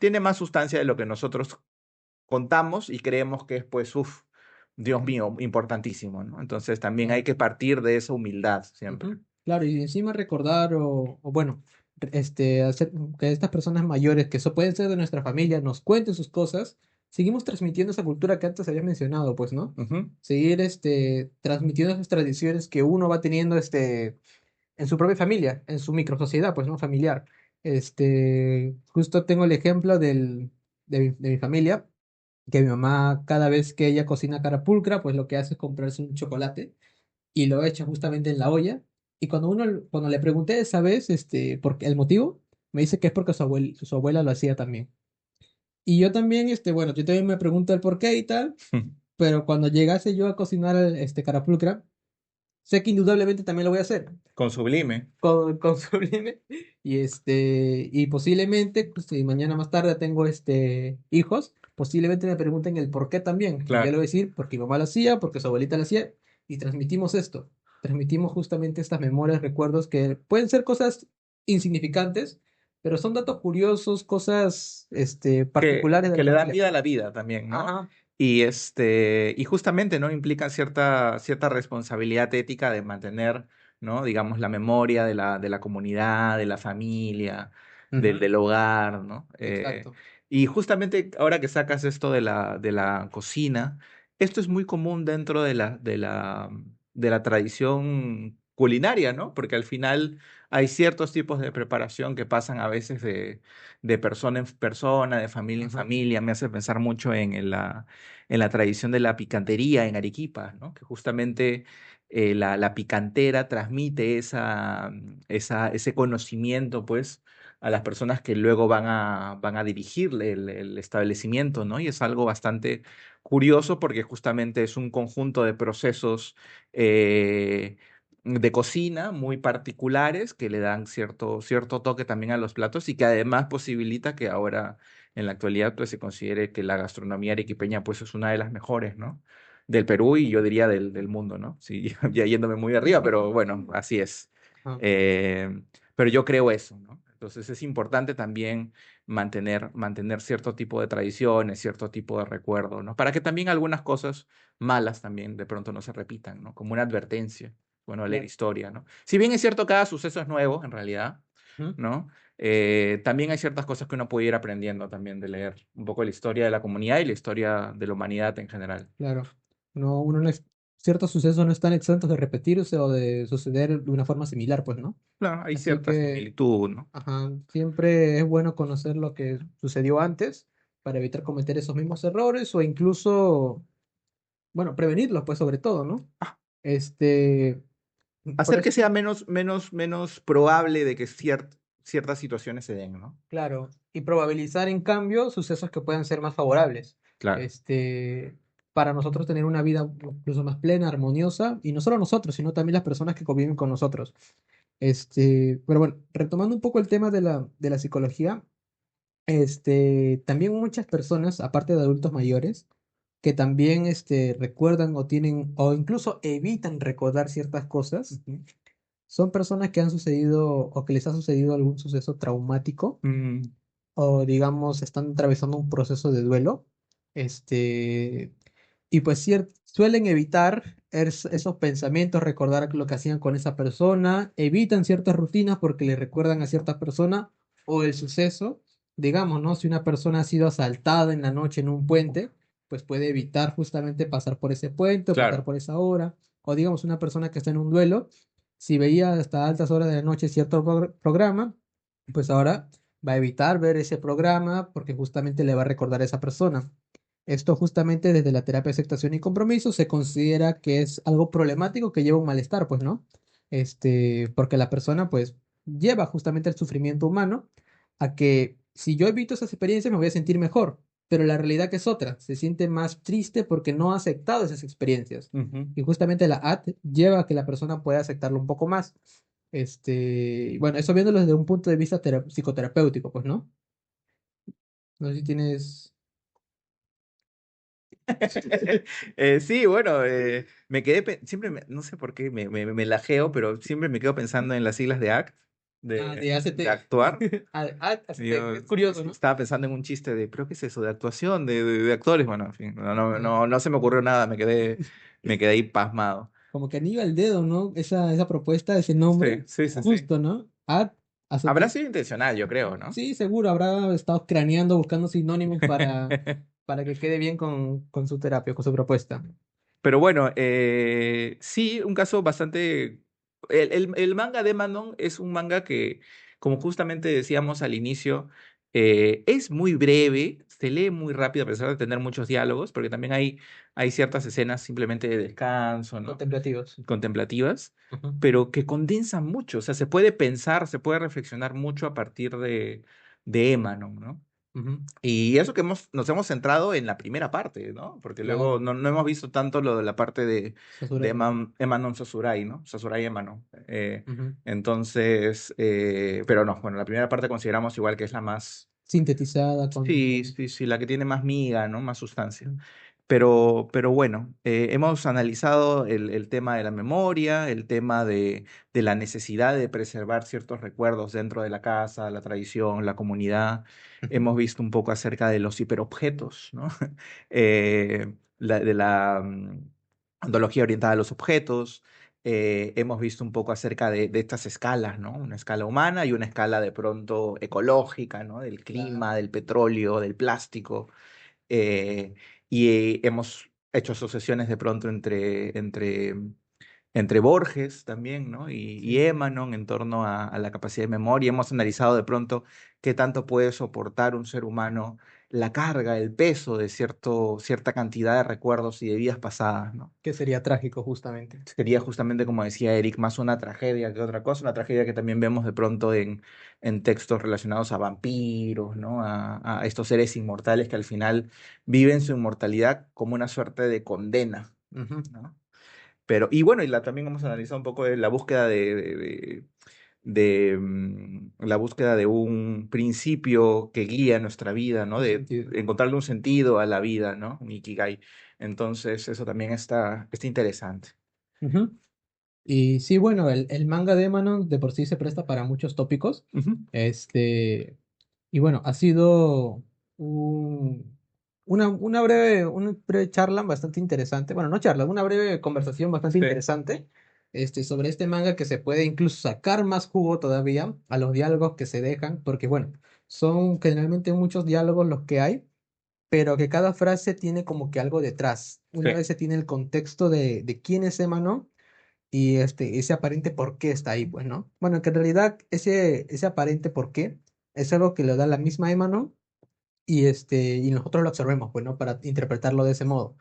tiene más sustancia de lo que nosotros contamos y creemos que es, pues, uff, Dios mío, importantísimo, ¿no? Entonces también hay Claro. que partir de esa humildad siempre. Ujú. Claro, y encima recordar o bueno, hacer que estas personas mayores, que eso pueden ser de nuestra familia, nos cuenten sus cosas, seguimos transmitiendo esa cultura que antes habías mencionado, pues, ¿no? Ujú. Seguir transmitiendo esas tradiciones que uno va teniendo en su propia familia, en su microsociedad, pues, ¿no? Familiar. Justo tengo el ejemplo de mi familia, que mi mamá, cada vez que ella cocina carapulcra, pues lo que hace es comprarse un chocolate y lo echa justamente en la olla. Y cuando le pregunté esa vez, por qué el motivo, me dice que es porque su abuela lo hacía también. Y yo también, bueno, yo también me pregunto el por qué y tal, pero cuando llegase yo a cocinar carapulcra, sé que indudablemente también lo voy a hacer Con Sublime. con Sublime. Y posiblemente, pues, si mañana más tarde tengo hijos, posiblemente me pregunten el por qué también. Y yo le Claro. voy a decir, porque mi mamá lo hacía, porque su abuelita lo hacía, y transmitimos esto. Transmitimos justamente estas memorias, recuerdos que pueden ser cosas insignificantes, pero son datos curiosos, cosas particulares de Que la le dan familia. vida a la vida también, ¿no? Ajá. Y justamente, ¿no? Implican cierta responsabilidad ética de mantener, ¿no? Digamos, la memoria de la comunidad, de la familia, Ujú. del hogar, ¿no? Exacto. Y justamente ahora que sacas esto de la cocina, esto es muy común dentro de la tradición culinaria, ¿no? Porque al final hay ciertos tipos de preparación que pasan a veces de persona en persona, de familia en Ajá. familia. Me hace pensar mucho en la tradición de la picantería en Arequipa, ¿no? Que justamente la picantera transmite ese conocimiento, pues, a las personas que luego van a dirigirle el establecimiento, ¿no? Y es algo bastante curioso porque justamente es un conjunto de procesos de cocina muy particulares que le dan cierto toque también a los platos y que además posibilita que ahora en la actualidad pues se considere que la gastronomía arequipeña pues es una de las mejores, ¿no? Del Perú y yo diría del mundo, ¿no? Sí, ya yéndome muy arriba, pero bueno, así es. Ajá. Pero yo creo eso, ¿no? Entonces es importante también mantener cierto tipo de tradiciones, cierto tipo de recuerdo, ¿no? Para que también algunas cosas malas también de pronto no se repitan, ¿no? Como una advertencia, bueno, leer Claro. historia, ¿no? Si bien es cierto, cada suceso es nuevo, en realidad, Ujú. ¿no? También hay ciertas cosas que uno puede ir aprendiendo también de leer un poco la historia de la comunidad y la historia de la humanidad en general. Claro. No, uno no ciertos sucesos no están exentos de repetirse o de suceder de una forma similar, pues, ¿no? Claro, hay Así cierta que, similitud, ¿no? ajá, siempre es bueno conocer lo que sucedió antes para evitar cometer esos mismos errores o incluso, bueno, prevenirlos, pues, sobre todo, ¿no? Este, por Hacer que eso, sea menos probable de que ciertas situaciones se den, ¿no? claro, y probabilizar en cambio sucesos que puedan ser más favorables. Claro. Este, para nosotros tener una vida incluso más plena, armoniosa, y no solo nosotros, sino también las personas que conviven con nosotros. Pero bueno, retomando un poco el tema de la psicología, también muchas personas, aparte de adultos mayores, que también recuerdan o tienen, o incluso evitan recordar ciertas cosas, Ujú. son personas que han sucedido o que les ha sucedido algún suceso traumático Mm, o digamos están atravesando un proceso de duelo, este, y pues suelen evitar esos pensamientos, recordar lo que hacían con esa persona, evitan ciertas rutinas porque le recuerdan a cierta persona o el suceso, digamos, ¿no? Si una persona ha sido asaltada en la noche en un puente, pues puede evitar justamente pasar por ese puente o pasar claro, por esa hora, o digamos una persona que está en un duelo, si veía hasta altas horas de la noche cierto programa, pues ahora va a evitar ver ese programa porque justamente le va a recordar a esa persona. Esto justamente desde la terapia de aceptación y compromiso se considera que es algo problemático que lleva un malestar, pues, ¿no? Porque la persona, pues, lleva justamente el sufrimiento humano a que si yo evito esas experiencias me voy a sentir mejor, pero la realidad que es otra, se siente más triste porque no ha aceptado esas experiencias. ujú. Y justamente la AT lleva a que la persona pueda aceptarlo un poco más. Y bueno, eso viéndolo desde un punto de vista psicoterapéutico, pues, ¿no? No sé si tienes... Sí, bueno, no sé por qué me lajeo, pero siempre me quedo pensando en las siglas de ACT, Ah, de, de de ACT. actuar. ACT. Yo Es curioso, ¿no? estaba pensando en un chiste de, ¿pero qué es eso? De actuación, de actores. Bueno, en fin, Ah, no se me ocurrió nada, me quedé ahí pasmado. como que anillo al dedo, ¿no? Esa propuesta, ese Sí, nombre, sí, sí, sí. justo, ¿no? ACT. Habrá sido intencional, yo creo, ¿no? Sí, seguro, habrá estado craneando, buscando sinónimos para que quede bien con su terapia, con su propuesta. Pero bueno, sí, un caso bastante... El manga de Manon es un manga que, como justamente decíamos al inicio, es muy breve, se lee muy rápido a pesar de tener muchos diálogos, porque también hay ciertas escenas simplemente de descanso, ¿no? Contemplativos. Contemplativas, Ujú, pero que condensan mucho, o sea, se puede pensar, se puede reflexionar mucho a partir de Emanon, ¿no? ujú, Y eso que nos hemos centrado en la primera parte, ¿no? Porque luego claro, no hemos visto tanto lo de la parte de Sakurai. Emanon Sasurai, ¿no? Sasurai Emanon. Ujú. Entonces, pero no, bueno, la primera parte consideramos igual que es la más, Sintetizada sí, sí, sí, la que tiene más miga, ¿no? Más sustancia. Ujú, Pero bueno, hemos analizado el tema de la memoria, el tema de la necesidad de preservar ciertos recuerdos dentro de la casa, la tradición, la comunidad. ujú, Hemos visto un poco acerca de los hiperobjetos, ¿no? De la ontología orientada a los objetos. Hemos visto un poco acerca de estas escalas, ¿no? Una escala humana y una escala de pronto ecológica, ¿no? Del claro. clima, del petróleo, del plástico. eh, y hemos hecho asociaciones de pronto entre entre Borges también, ¿no? Y Sí. Émanon en torno a la capacidad de memoria. Hemos analizado de pronto qué tanto puede soportar un ser humano la carga, el peso de cierta cantidad de recuerdos y de vidas pasadas, ¿no? Que sería trágico, justamente. Sería justamente, como decía Eric, más una tragedia que otra cosa, una tragedia que también vemos de pronto en textos relacionados a vampiros, ¿no? A estos seres inmortales que al final viven su inmortalidad como una suerte de condena, Ujú. ¿no? Pero, y bueno, también hemos analizado un poco de la búsqueda la búsqueda de un principio que guía nuestra vida, ¿no? Un De sentido. encontrarle un sentido a la vida, ¿no? Un ikigai. Entonces, eso también está interesante. Ujú. Y sí, bueno, el manga de Manon de por sí se presta para muchos tópicos. Ujú. Este, y bueno, ha sido un- una breve charla bastante interesante. Bueno, no charla, una breve conversación bastante Sí. interesante sobre este manga que se puede incluso sacar más jugo todavía a los diálogos que se dejan, porque bueno, son generalmente muchos diálogos los que hay, pero que cada frase tiene como que algo detrás. Una Sí. vez se tiene el contexto de quién es Emma, y ese aparente por qué está ahí, pues, ¿no? Bueno, que en realidad ese aparente por qué es algo que le da la misma Emma, ¿no? Y nosotros lo absorbemos, pues, ¿no? Para interpretarlo de ese modo.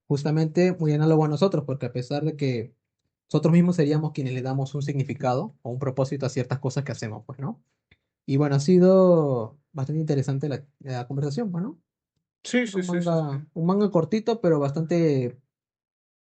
Justamente muy análogo a nosotros, porque a pesar de que nosotros mismos seríamos quienes le damos un significado o un propósito a ciertas cosas que hacemos, pues, ¿no? Y bueno, ha sido bastante interesante la conversación, pues, ¿no? Sí, sí, sí, sí, sí. Un manga cortito, pero bastante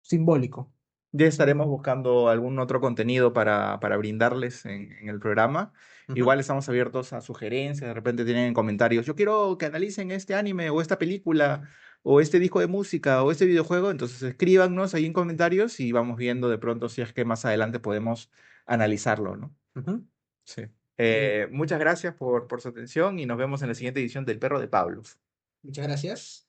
simbólico. Ya estaremos buscando algún otro contenido para brindarles en el programa. Ujú. Igual estamos abiertos a sugerencias, de repente tienen comentarios. Yo quiero que analicen este anime o esta película o este disco de música o este videojuego. Entonces escríbanos ahí en comentarios y vamos viendo de pronto si es que más adelante podemos analizarlo, ¿no? Ujú. Sí. Sí. Muchas gracias por su atención y nos vemos en la siguiente edición del Perro de Pablo. Muchas gracias.